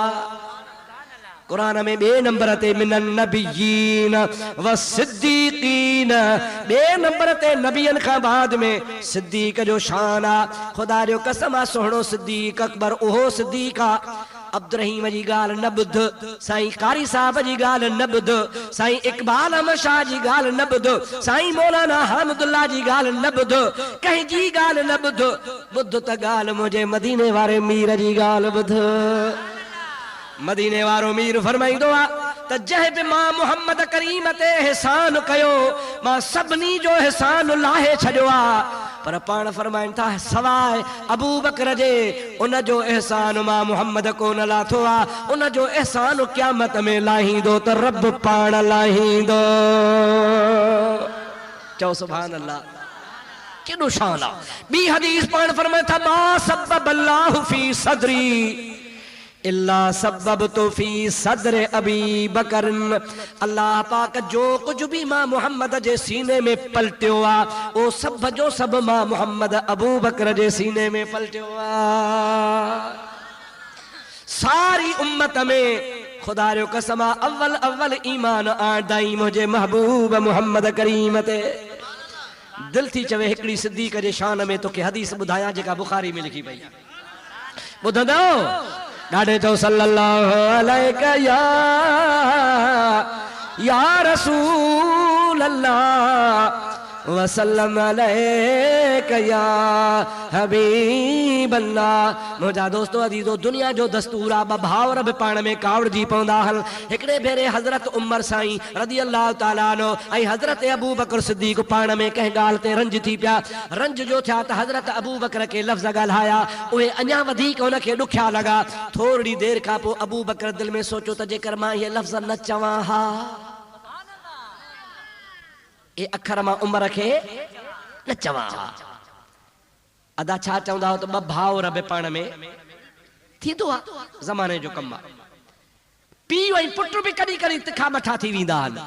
A: कुरान में 2 नंबर ते मिनन नबियीन व सिद्दीकीन, 2 नंबर ते नबियन खां बाद में सिद्दीक जो शान आ। खुदा जो कसम आ सोहणो सिद्दीक अकबर उहो सिद्दीक आ। अब्दुर्रहीम जी गाल न बुध, साईं कारी साहब जी गाल न बुध, साईं इकबाल अहमद शाह जी गाल न बुध, साईं मौलाना हमदुल्ला जी गाल न बुध, कहीं जी गाल न बुध, बुध त गाल मुझे मदीने वारे मीर जी गाल बुध। मदीने वारो मीर फरमाईंदो आ त जह बि मां मोहम्मद करीम ते एहसान कयो मां सभिनी जो एहसान लाहे छॾियो आ, पर पाण फरमाइनि था सवाइ अबू बकर जे उन जो एहसान मां मोहम्मद कोन लाथो आ। उन जो एहसान क़यामत में लाहींदो त रब पाण लाहींदो। चओ सुभान अल्लाह, केॾो शान आ। ॿी हदीस पाण फरमाए था मा सबब अल्लाह फी सदरी इल्ला सबब तो फी सदर अबी बकर। अल्लाह पाक जो कुछ भी मां मोहम्मद जे सीने में पलटियो आ वो सब जो सब मां मोहम्मद अबू बकर जे सीने में पलटियो आ। सारी उम्मत में खुदा जो कसम अव्वल अव्वल ईमान आदाई मुझे महबूब मोहम्मद करीम ते। दिल थी चवे हिकड़ी सिद्दीक जे शान में तो के हदीस बुधाया जेका बुखारी में लिखी पई बुधंदो डाडे चो सल्लल्लाहु अलैका या रसूल अल्लाह वसल्लम अलैका या हबीब अल्लाह। मुझा दोस्तों अजीजो, दुनिया जो दस्तूर आ भावर भी पाण में कावड़जी पवंदा हल। हिकड़े भेरे हजरत उमर साईं रदी अल्लाह ताला अन्हु ऐं हजरत अबू बकर सिद्दीक पाण में कंहिं ॻाल्हि ते रंज थी पिया। रंज जो थिया त हजरत अबू बकर के लफ़्ज़ ॻाल्हाया, उहे अञा वधीक उनखे ॾुखिया लॻा। थोरी देर खां पोइ अबू बकर दिल में सोचियो त जेकर मां इहे लफ़्ज़ न चवां हा, ये अखर मां उमर के न चवां हा। अदा छा चवंदा हो त ॿ भाउर बि पाण में थींदो आहे, ज़माने जो कमु आहे। पीउ ऐं पुट बि कॾहिं कॾहिं तिखा मठा थी वेंदा आहिनि।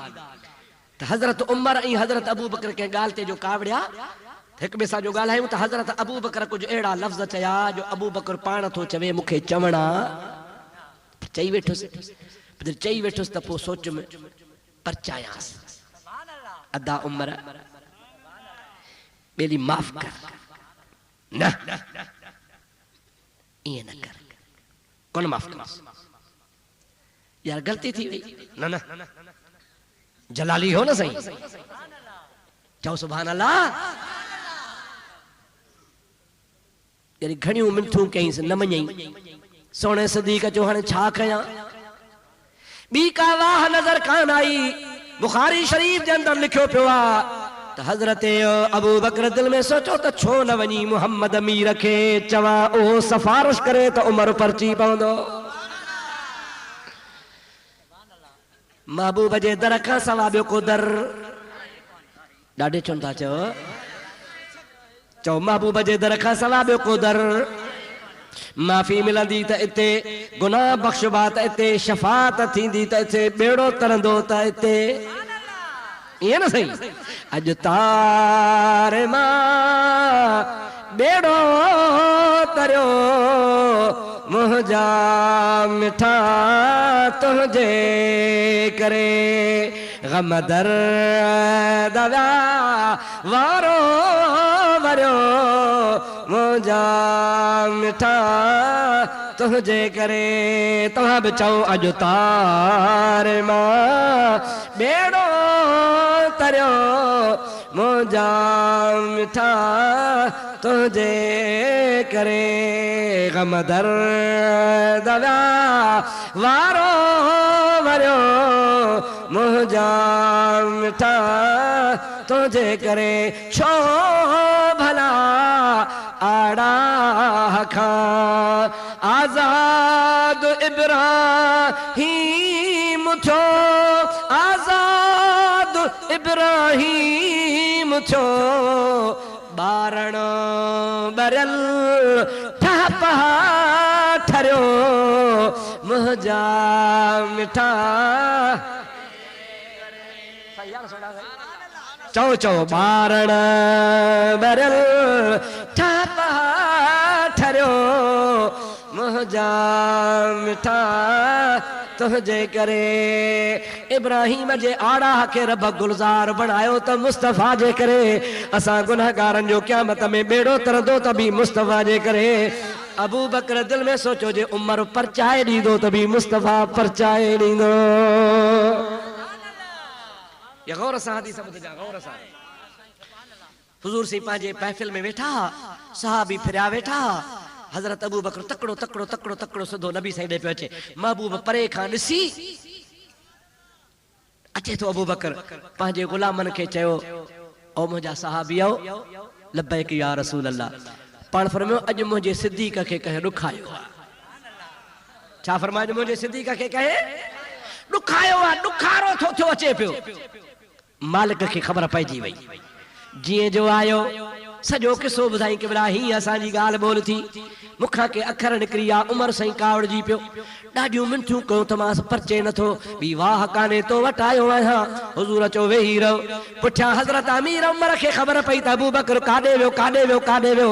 A: त हज़रत उमर ऐं हज़रत अबू बकर कंहिं ॻाल्हि ते जो कावड़िया हिक ॿिए सां जो ॻाल्हायूं त हज़रत अबू बकर कुझु अहिड़ा लफ़्ज़ चया जो अबू बकर पाण थो चवे मूंखे चवणा, चई वेठुसि त पोइ सोच में परचायांसि। अदा उमर बेली माफ़ कर, न ईअं न कर, कोन माफ़ कर यार, गलती थी वई। न न जलाली हो न सही, चओ सुभान अल्लाह। यानी घणियूं मिठियूं कईंसि न मञई। सोने सिद्दीक जो हाणे छा कयां, ॿी का वाह नज़र कान आई। बुखारी शरीफ के अंदर लिखियो पियो आ त हजरत अबू बकर दिल में सोचो त छो न वञी मोहम्मद मीर खे चवां, ओ सिफारिश करे त उमर परची पवंदो। महबूब जे दर खां सवा ॿियो को दर ॾाढे चवनि था, चओ महबूब जे दर खां सवा ॿियो को दर। माफ़ी मिलंदी त इते, गुनाह बख़्शबा त इते, शफ़ात थींदी त इते, बेड़ो तरंदो त इते। ईअं न सही, अॼु तारे मां बेड़ो तरियो मुंहिंजा मिठा तुंहिंजे करे, गम दर्द वारो वरियो मुंहिंजा मिठा तुंहिंजे करे। तव्हां बि चओ अॼु तारे मां बेड़ो तरियो मुंहिंजा मिठा तुंहिंजे करे, गम दर्द वारो वरियो मुंहिंजा मिठा तुंहिंजे करे। छो भला आड़ा खां आज़ाद इब्राहीम थियो, आज़ाद इब्राहीम थियो, बारण बरल ठहपा ठरियो मुझा मिठा चो चो बारण बरल ठहपा ठरियो मुझा मिठा तुझे करे इब्राहिम जे आड़ा के रब गुलजार बनायो त मुस्तफा जे करे असा गुनहगारन जो क़यामत में बेड़ो तरदो त भी मुस्तफा जे करे अबू बकर दिल में सोचो जे उमर परचाए दीदो त भी मुस्तफा परचाए दीदो ये गौर सा हदीस ॿुध जा गौर सा हुजूर से पांजे महफिल में वेठा सहाबी फिरया वेठा हजरत अबू बकर तकड़ो तकड़ो तकड़ो तकड़ो सिधो नबी साईं पे अचे महबूब परे खां ॾिसी अचे तो अबू बकर पांजे गुलामन के चयो ओ मुंहिंजा सहाबियो लब्बैक या रसूल अल्लाह पाण फरमायो अॼु मुंहिंजे सिद्दीक़ खे कहे ॾुखायो छा फरमायो मुंहिंजे सिद्दीक़ खे कहे ॾुखायो आहे ॾुखारो थो थियो अचे पियो मालिक खे ख़बर पइजी वई जीअं जो आयो सजो किसो बुधाई कि बड़ा ही असांजी गाल बोल थी मुखा के अखर निकरी आ उमर सही कावड़जी पियो ॾाढियूं मिंठियूं कयूं तमास परचे नथो बी वाह काने तो वटायो आहियां हुजूर चो वेही रहो पुठियां हज़रत अमीर उमर खे ख़बर पई त अबू बकर काॾे वियो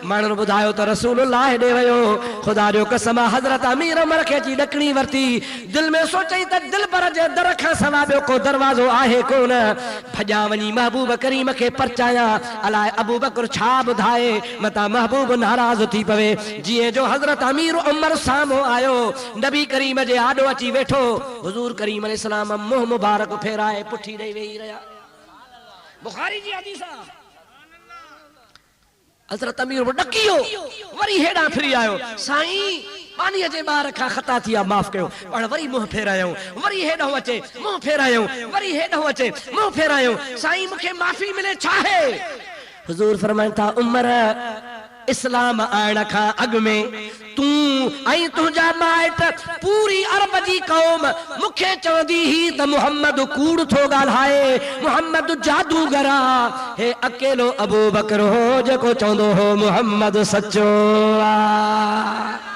A: माण्हुनि ॿुधायो त रसूलुल्लाह हेॾे वियो ख़ुदा जो कसम हज़रत अमीर उमर खे अची ॾकणी वरिती दिल में सोचई त दिल पर जे दर खां सवा ॿियो को दरवाज़ो आहे कोन भॼा वञी महबूब करीम खे परचाया अलाए अबू बकर छा ॿुधाए मता महबूब नाराज़ थी पवे जिए जो हजरत अमीर उमर सामो आयो नबी करीम जे आडो अची वेठो हुजूर करीम अलैहिस्सलाम मुंह मुबारक फेराए पुठी ॾेई वेही रहिया बुखारी जी हदीस हजरत अमीर ॾकियो वरी हेॾां फिरी आयो साईं पानी जे ॿार खां ख़ता थी माफ़ कयो पाण वरी मुंह फेरायो वरी हेॾो अचे मुंह फेरायो वरी हेॾो अचे मुंह फेरायो साईं मूंखे माफ़ी मिले छाहे हुजूर फरमाइनि था उमर इस्लाम आइण खां अॻु में तूं ऐं तुंहिंजा माइट पूरी अरब जी कौम मूंखे चवंदी ही त मुहम्मद कूड़ थो ॻाल्हाए मुहम्मद जादूगर आहे हे अकेलो अबू बकर हो जेको चवंदो हो मुहम्मद सचो आहे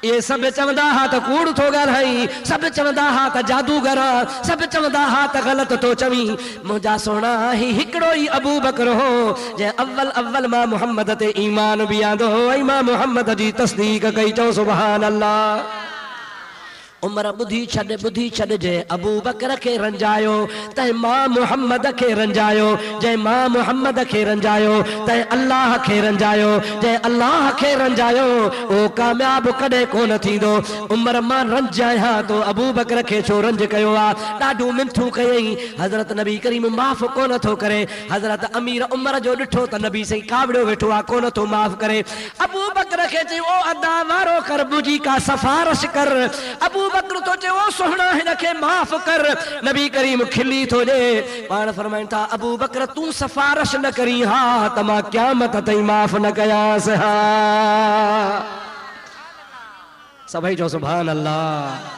A: ये सब चवंदा हा त कूड़ थो ॻाल्हाई सब चवंदा हा त जादूगर सब चवंदा हा त ग़लति तो चवी मुंहिंजा सोना ही हिकिड़ो ई अबू बकर हो जे अव्वल मां मुहम्मद ते ईमान बि आंदो ऐं मां मुहम्मद जी तस्दीक कई चओ सुभान अल्लाह उमर बुधी छॾ जे अबू बकर खे रंजायो तंहिं मां मुहम्मद खे रंजायो जंहिं मां मुहम्मद खे रंजायो तंहिं अल्लाह खे रंजायो जंहिं अल्लाह खे रंजायो ओ कामयाब कॾहिं कोन थींदो उमर मां रंजायां तो अबू बकर खे छो रंज कयो आहे ॾाढो मिठो कयई हज़रत नबी करीम माफ़ कोन थो करे हज़रत अमीर उमर जो ॾिठो त नबी सही कावड़ियो वेठो आहे कोन थो माफ़ करे अबू बकर खे चयो ओ अदा वारो कर मुंहिंजी का सिफारिश कर अबू बकर तो चयो सोहणा हिन खे माफ़ कर नबी करीम खिली थो ॾे पाण फरमाइनि था अबू बकर तूं सिफारिश न करी हा त मां क़यामत ताईं माफ़ न कयांसि हा सभई चओ सुभान अल्लाह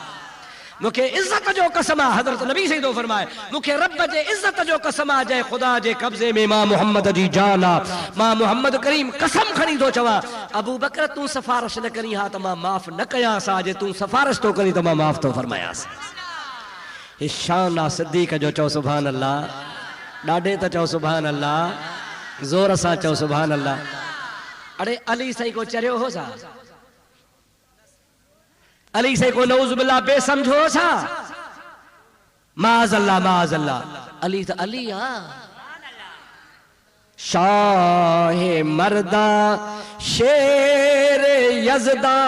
A: मुखे इज्जत जो कसम आहे हज़रत नबी सही तो फरमाए मुखे रब जे इज्जत जो कसम आहे जंहिं ख़ुदा जे कब्ज़े में मां मुहम्मद जी जान आहे मां मुहम्मद करीम कसम खणी थो चवां अबू बकर तूं सिफारिश न करी हा त मां माफ़ न कयांसि जे तूं सिफारिश तो करी त मां माफ़ तो फरमायांसि ही शान आहे सिद्दीक़ जो चओ सुभान अल्लाह ॾाढे त चओ सुभान अल्लाह ज़ोर सां चओ सुभान अल्लाह अरे अली साईं को चरियो हो सा अली से को नऊज़ बिल्लाह बेसमझो सा माज़ अल्लाह अली तो अली शाह मर्दा शेर यज़दा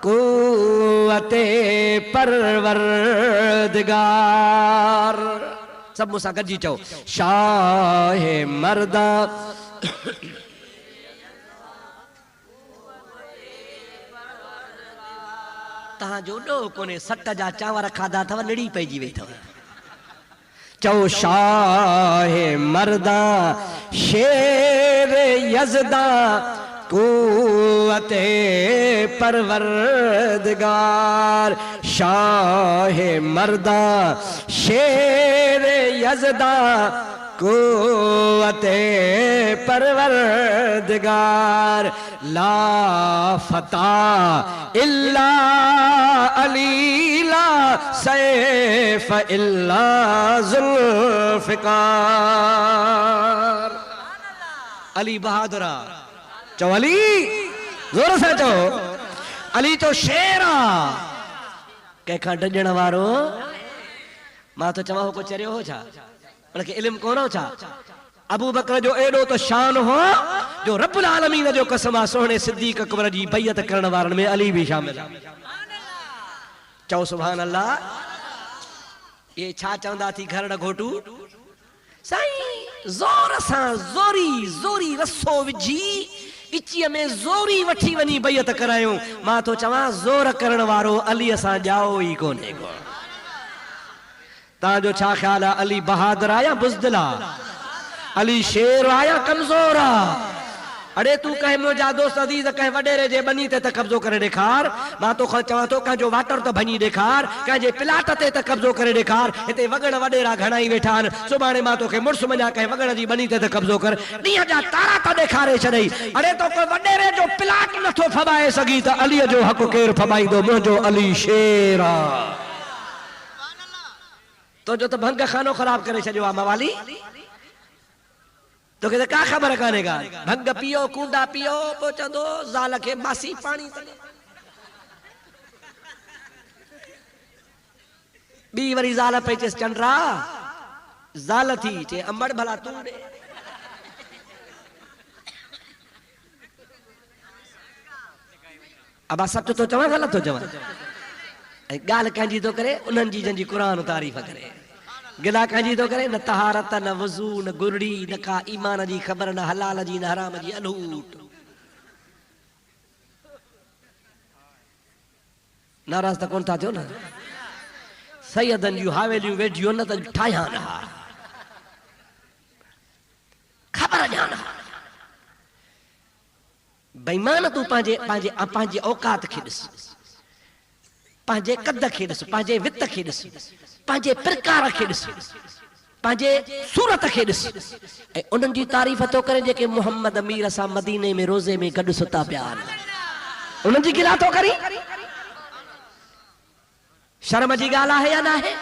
A: कुव्वते परवरदिगार सब मुसा गॾिजी चओ शाह मर्दा तहां जो ॾो कोने सट जा चांवर खाधा अथव निड़ी पइजी वई अथव चओ शाह मर्दा शेर यज़दा कुव्वते परवरदिगार शाह मर्दा शेर यज़दा कुव्वते परवरदिगार ला फता इल्ला अली ला सैफ इल्ला जुल्फिकार। अली बहादुरा चो अली जोर से चो अली तो शेरा कंहिंखां डजण वारो मां तो चवां को चरियो हो छा उनखे इल्म कोन हो छा। अबू बकर जो एडो तो शान हो जो रब्बुल आलमीन जो कसम आ सोहणे सिद्दीक अकबर जी बैयत करण वारन में अली भी शामिल है। चओ सुभान अल्लाह। ये छा चवंदा थी घर न घोटू साईं जोर सां जोरी जोरी रसो विझी इची में जोरी वठी वनी बैयत करायूं। मां तो चवां जोर करण वारो अली सां जाओ ही कोने को। ताजो छा ख्याल है अली बहादुर आया बुज़दिला अली शेर आया कमजोर आ। अरे तू कहे मुझा दोस्त अजीज कहे वडेरे जे बनी ते त कब्जो करे ॾेखार। मां तो चवां तो कह जो वाटर तो भनी ॾेखार कह जे प्लाट ते त कब्जो करे ॾेखार। हिते वगण वडेरा घणा ई वेठा आहिनि सुभाणे मां तोखे मुड़स मञा कहे वगण जी बनी ते त कब्जो कर ॾींहं जा तारा त ॾेखारे छॾई। अरे तो कोई वडेरे जो प्लाट नथो फबाए सघी त अलीअ जो हक़ केर फबाईंदो। मुंहिंजो अली शेर आ। तो जो तो भंग खानो खराब करे छॾियो आहे मवाली तो कहते का खबर काने का भंग पियो कूंडा पियो पोइ चवंदो ज़ाल खे मासी पाणी ॿी वरी ज़ाल पई चएसि चंड्रा ज़ाल थी चए अंबड़ भला तूं ॾे। अब सच तो चवां ग़लति तो चवां ॻाल्हि कंहिंजी थो करे उन्हनि जी जंहिंजी क़ुरान तारीफ़ करे गिला कंहिंजी थो करे न तहारत न वज़ू न गुरड़ी न का ईमान जी ख़बर न हलाल जी न हराम जी अलूट। नाराज़ त कोन था थियो न सैयदनि जूं हावेलियूं वेठियूं न त ठाहियां न ख़बर ॼाण बेईमान तूं पंहिंजे पंहिंजे पंहिंजे औकात खे ॾिस पंहिंजे कद खे ॾिस पंहिंजे वित खे ॾिस पंहिंजे प्रकार खे ॾिस पंहिंजे सूरत खे ॾिस ऐं उन्हनि जी तारीफ़ थो करे जेके मोहम्मद अमीर सां मदीने में रोज़े में गॾु सुता पिया आहिनि उन्हनि जी गिला थो करी। शर्म जी ॻाल्हि आहे या न आहे?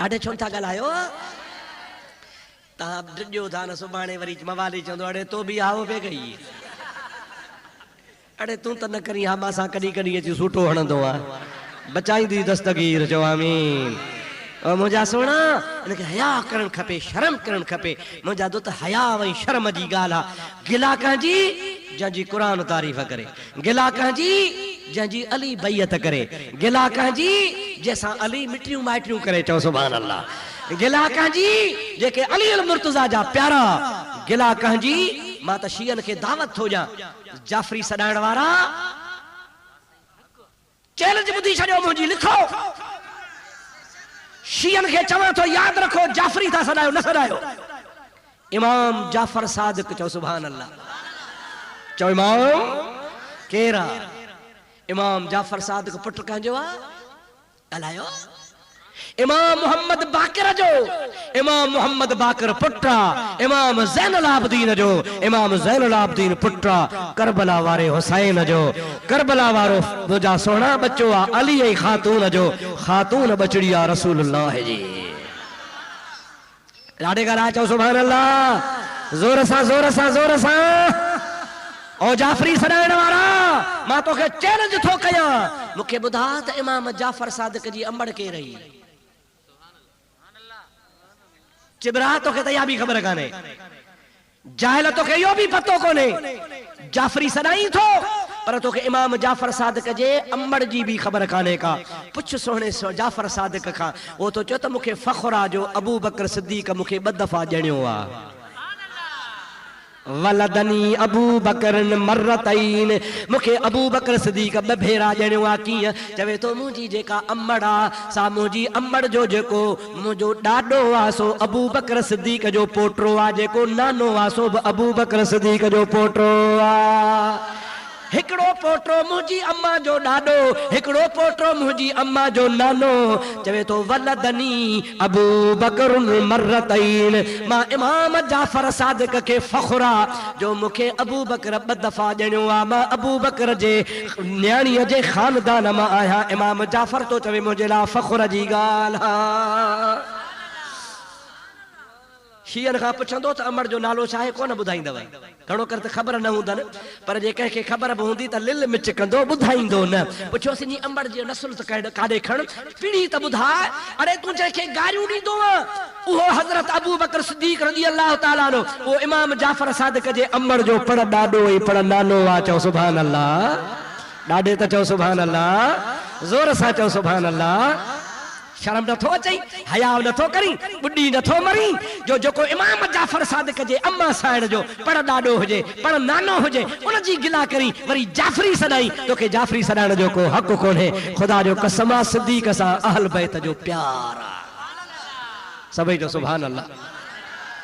A: ॾाढे छो था ॻाल्हायो तव्हां ॾिजो था न सुभाणे वरी मवाली चवंदो अड़े तो बि आओ पे गई अड़े तूं त न करी हा मां सां कॾहिं कॾहिं अची सूटो हणंदो आहे बचाईंदी दस्तगीर चओ आमीन। मुंहिंजा सोना इनखे हया करणु खपे शर्म करणु खपे। मुंहिंजा दोस्त हया ऐं शर्म जी ॻाल्हि आहे। गिला कंहिंजी जंहिंजी क़ुरान तारीफ़ करे गिला कंहिंजी जंहिंजी अली बैयत करे गिला कंहिंजी जंहिंसां अली मिटियूं माइटियूं करे चओ सुभान अल्लाह। गिला कंहिंजी जेके अली अल मुर्तज़ा जा प्यारा गिला कंहिंजी मां त शीयन खे दावत थो ॾियां जाफरी सॾाइण वारा चैलेंज ॿुधी छॾियो मुंहिंजी लिखो शीयन खे चवां थो यादि रखो जाफरी था सॾायो न सॾायो। इमाम जाफर सादिक चओ सुभान अल्लाह। चओ इमाम केरु आहे? इमाम जाफर सादिक पुट कंहिंजो आहे ॻाल्हायो? इमाम मोहम्मद बाक़िर जो इमाम मोहम्मद बाक़िर पुट्रा इमाम ज़ैनुल आबदीन जो इमाम ज़ैनुल आबदीन पुट्रा करबला वारे हुसैन जो करबला वारो मुंहिंजा सोना बच्चो आहे अली ऐं ख़ातून जो ख़ातून बचड़ी आहे रसूलुल्लाह जी। ॾाढे ॻाल्हाए चओ सुभान अल्लाह ज़ोर सां ज़ोर सां ज़ोर सां। ओ जाफरी सॾाइण वारा मां तोखे चैलेंज थो कयां मूंखे ॿुधा त इमाम जाफर सादिक जी अंबड़ के रही चिबरा तोखे त इहा बि ख़बर कान्हे जाहिल तोखे इहो बि पतो कोन्हे जाफरी सॾाई थो पर तोखे इमाम जाफर सादिक जे अंबड़ जी भी ख़बर कान्हे का। पुछ सोहणे जाफर सादिक खां वो तो चओ त मूंखे फ़ख्र आहे जो अबू बकर सिद्दीक़ मूंखे 2 दफ़ा ॼणियो आहे। वलदनी अबू बकरन मर्रतैन मूंखे अबू बकर सिद्दीक़ 2 भेरा ॼणियो आहे। कीअं चवे तो मुंहिंजी जेका अंबड़ आहे सा मुंहिंजी अंबड़ जो जेको मुंहिंजो ॾाॾो आहे सो अबू बकर सिद्दीक़ जो पोटो आहे जेको नानो आहे सो बि अबू बकर सिद्दीक़ जो पोटो आहे। हिकड़ो पोटो मुझी अम्मा जो डाडो हिकड़ो पोटो मुझी अम्मा जो नानो चवे तो वलदनी अबू बकर मर्रतैन मां इमाम जाफर सादिक के फखरा जो मुखे अबू बकर ब दफा ॼणियो आ मां अबू बकर जे न्याणीअ जे खानदान मां आया इमाम जाफर तो चवे मुझे ला फखर जी ॻाल्हि शीर खां पुछंदो त अमर जो नालो छा आहे कोन ॿुधाईंदव घणो कर त ख़बर न हूंदनि पर जे कंहिंखे ख़बर बि हूंदी त लिल मिच कंदो ॿुधाईंदो न पुछोसि नी अमर जे नसुल त काॾे खण पीढ़ी त ॿुधाए अरे तूं जंहिंखे गारियूं ॾींदो उहो हज़रत अबू बकर सिद्दीक़ रज़ी अल्लाह ताला अन्हु उहो इमाम जाफर सादिक जे अमर जो पण ॾाॾो ऐं पण नानो आहे चओ सुभान अल्लाह ॾाॾे त चओ सुभान अल्लाह ज़ोर सां चओ सुभान अल्लाह शर्म नथो अचई हया नथो करी बुढ़ी नथो मरी जो जेको इमाम जाफर सादिक जे अम्मा साइड जो पण ॾाॾो हुजे पण नानो हुजे उन जी गिला करी वरी जाफरी सदाई तोखे जाफरी सदाइण जो को हक़ कोन्हे खुदा जो कसम आहे सिद्दीक़ सां अहल बैत जो प्यार आहे सभई जो सुभान अल्लाह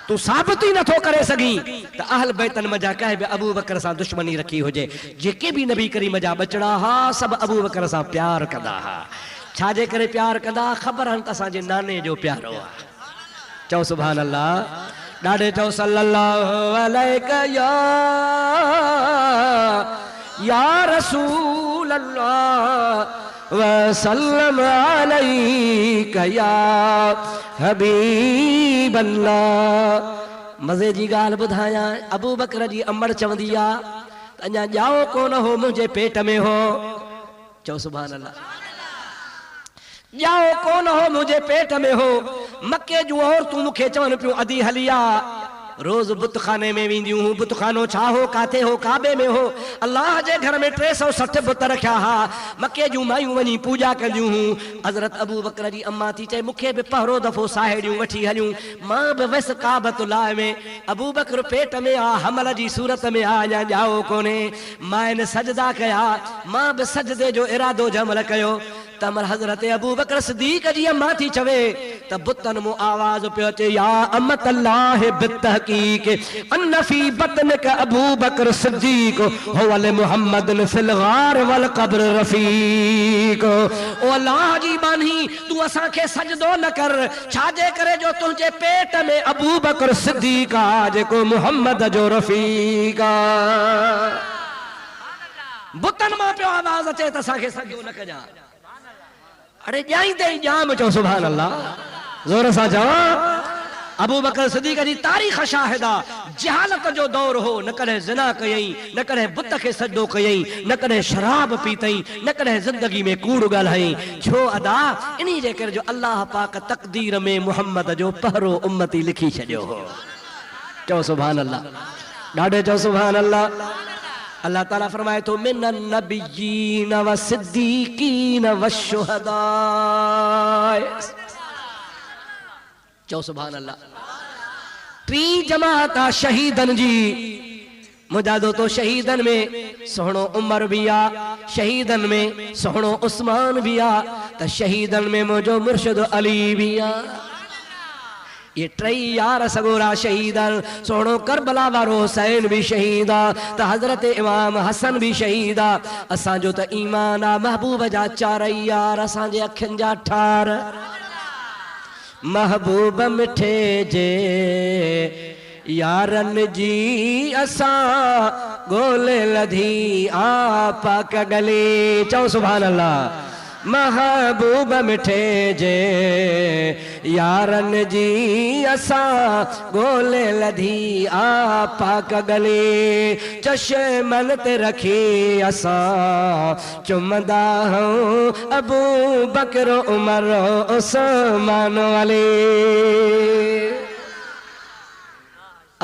A: तू साबित ही नथो करे सगी त अहल बैतन मजा कहे बि अबू बकर सां दुश्मनी रखी हुजे जेके भी नबी करीम जा बचड़ा हा सब अबू बकर सां प्यार कंदा हा छाजे करे प्यार कंदा ख़बर हन त असांजे नाने जो प्यारो आहे चओ सुभान अल्लाह ॾाॾे चओ सल्लल्लाहु अलैहि या रसूल अल्लाह वसल्लम अलैका या हबीब अल्लाह मज़े जी ॻाल्हि ॿुधायां अबू बकर जी अमड़ चवंदी आहे अञा ॼाओ कोन हो मुंहिंजे पेट में हो चओ सुभान अल्लाह जाओ कौन हो मुझे पेट में हो मक्के जो और तू मुखे चवन पियो अदी हलिया रोज बुतखाने में वेंदियूं बुतखानो छा हो काथे हो काबे में हो अल्लाह जे घर में 360 बुत रखिया हा मक्के जूं मायूं वञी पूजा कंदियूं हज़रत अबू बकर जी अम्मा थी चए मुखे भी पहरो दफ़ो साहेड़ियूं वठी हलियूं मां भी वस काबतुल्लाह में अबू बकर पेट में आ हमल जी सूरत में आ या जाओ कोने मां इन सजदा कया मां भी सजदे जो इरादो जमल कयो तमर हजरत अबू बकर सिद्दीक जी अम्मा थी चवे त बुतन मु आवाज पियो अचे या अमत अल्लाह बितहकीक अन फी बतनक अबू बकर सिद्दीक हुवल मुहम्मद फिल गार वल कब्र रफीक ओ अल्लाह जी बानी तू असा के सजदो न कर छाजे करे जो तुझे पेट में अबू बकर सिद्दीक आ जेको मुहम्मद जो रफीक आ बुतन मां पियो आवाज अचे त असा के सजदो न कजा अरे जाई दे जाम चो सुभान अल्लाह जोर सा चवा अबू बकर सिद्दीक जी तारीख शाहिदा जहालत जो दौर हो न कदे जिना कयई न कदे बुत के सजदो कयई न कदे शराब पीतई न कदे जिंदगी में कूड़ गालई छो अदा इनी जे कर जो अल्लाह पाक तकदीर में मोहम्मद जो पहरो उम्मती लिखी छडियो हो चो सुभान अल्लाह डाडे चो सुभान अल्लाह अल्लाह ताला फरमाए तो मिनन नबिय्यीन व सिद्दीकीन व शुहदा चो सुभान अल्लाह टी जमात शहीदन जी मुजादो तो शहीदन में सोहणो उमर भी आ शहीदन में सोहणो उस्मान भी आ त शहीदन में मुझो मुर्शिद अली भी आ ये ट्रई यार सगोरा शहीदन सोनो करबला वारो हुसैन भी शहीदा त हजरत इमाम हसन भी शहीदा असा जो त ईमान आ महबूब जा चारई यार असा जे अखिन जा ठार महबूब मिठे जे यारन जी असा गोले लधी आप कगले चौ सुभान अल्लाह महबूब मिठे जे यारन जी असा गोले लधी आपा कगले चश्मन ते रखी असा चुमदा हूँ अबू बकर उमर उस्मान वाले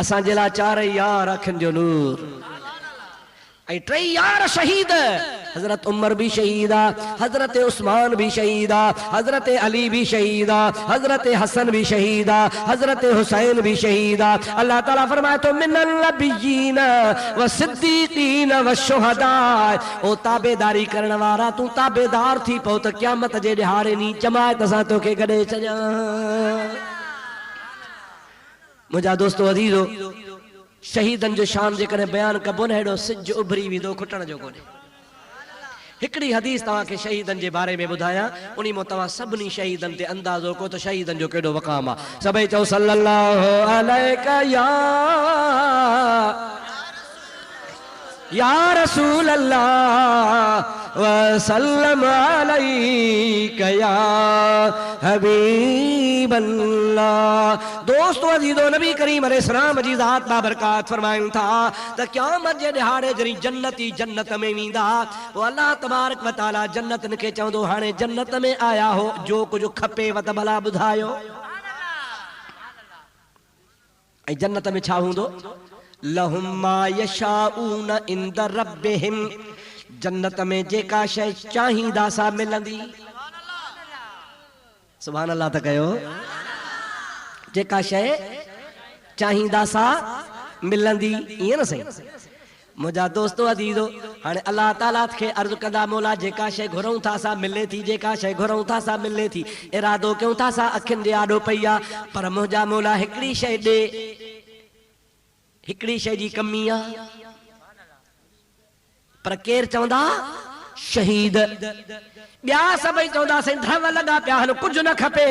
A: असा जिला चार यार अखन जो नूर ऐ ट्रे यार शहीद हजरत उमर भी शहीदा हजरत उस्मान भी शहीदा हजरत अली भी शहीदा हजरत हसन भी शहीदा हजरत हुसैन भी शहीदा अल्लाह ताला फरमाए तो मिनल नबिय्यीन व सिद्दीकीन व शुहदा ओ ताबेदारी करण वारा तू ताबेदार थी पो त क़यामत जे ॾिहाड़े नी जमात सा तोखे गॾे छॾां मुंहिंजा दोस्तो अज़ीज़ो शहीदन जो शान जेकॾहिं बयान कबो न हेॾो सिज उभरी वेंदो खुटण जो कोन्हे। हिकिड़ी हदीस तव्हां खे शहीदन जे बारे में ॿुधायां, उन्ही मां तव्हां सभिनी शहीदन ते अंदाज़ो को त शहीदन जो केॾो वक़ाम आहे। सभई चओ सल्लल्लाहु अलैका या रसूल अल्लाह वसल्लम अलैका या हबीब अल्लाह। दोस्तों अजीजो, नबी करीम अलैहिस्सलाम जी ज़ात बाबरकात फरमायूं था त क़यामत जे ॾिहाड़े जॾहिं जन्नती जन्नत में वेंदा, पोइ अल्लाह तबारक व तआला जन्नतन खे चवंदो हाणे जन्नत में आया हो, जो कुझु खपेव त भला ॿुधायो। ऐं जन्नत में छा हूंदो? लहुम मा यशाऊन इंद रब्बिहिम, जन्नत में जेका शइ चाहींदा सा मिलंदी। सुभान अल्लाह त कयो। जेका शइ चाहींदा सा मिलंदी, ईअं न सही? मुंहिंजा दोस्तो अजीजो, हाणे अल्लाह ताला खे अर्ज़ु कंदा मौला जेका शइ घुरूं था सा मिले थी, जेका शइ घुरूं था सा मिले थी, इरादो कयूं था सा अखियुनि जे आॾो पई आहे, पर मुंहिंजा मौला हिकिड़ी शइ ॾे, हिकिड़ी शइ जी कमी आहे। पर केरु चवंदा? शहीद। ॿिया सभई चवंदा साईं धव लॻा पिया आहिनि, कुझु न खपे।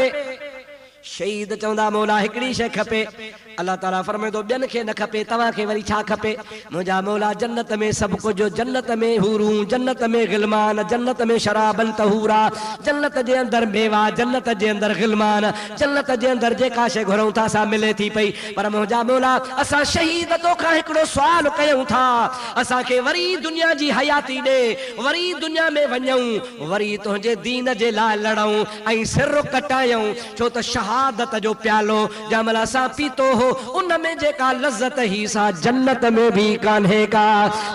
A: शहीद चवंदा मौला हिकिड़ी शइ खपे। अल्लाह ताला फरमाईंदो ॿियनि खे न खपे, तव्हांखे वरी छा खपे? मुंहिंजा मौला जन्नत में सभु कुझु, जन्नत में हूरूं, जन्नत में गिलमान, जन्नत में शराबन तहूरा, जन्नत जे अंदरि मेवा, जन्नत जे अंदरि गिलमान, जन्नत जे अंदरि जेका शइ घुरूं था सा मिले थी पई। पर मुंहिंजा मौला असां शहीद तोखां हिकिड़ो सुवाल कयूं था, असांखे वरी दुनिया जी हयाती ॾे, वरी दुनिया में वञूं, वरी तुंहिंजे दीन जे लाइ लड़ूं ऐं सिर कटायूं, छो त शहादत जो प्यालो जंहिं महिल असां पीतो हो उन में जेका लज़्ज़त ही सा जन्नत में भी कान्हे का।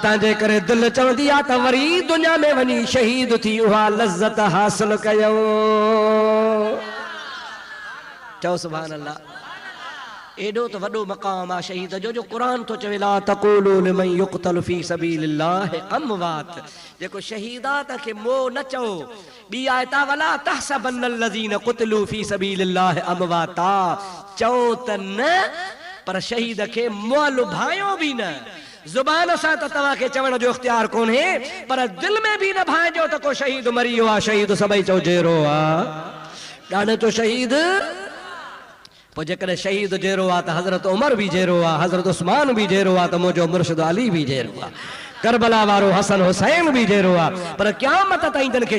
A: तंहिंजे करे दिल चवंदी आहे त वरी दुनिया में वञी शहीद थी उहा लज़्ज़त हासिल कयूं। चओ सुभान अल्लाह। एॾो त वॾो मक़ाम आहे शहीद जो, जो क़ुरान तो चवे ला तक़ूलू लिमन युक़तल फी सबीलिल्लाह अमवात। जेको शहीदात खे मोह न चओ। ॿी आयत वला तहसबन लज़ीन क़ुतिलू फी सबीलिल्लाह अमवाता, चओ त न पर शहीद खे मोल भायो भी न। जुबान सां त तव्हांखे चवण जो इख्तियार कोन्हे, पर दिल में भी न भाइजो त को शहीद मरी वियो आहे। शहीद सभई चओ जहिड़ो आहे, ॼाणे तो शहीद। पोइ जेकॾहिं शहीद जहिड़ो आहे त हज़रत उमर भी जहिड़ो आहे, हज़रत उस्मान भी जहिड़ो आहे, त मुंहिंजो मुर्शिद अली भी जहिड़ो आहे, करबला वारो हसन हुसैन भी जहिड़ो आहे। पर क़यामत ताईं तन खे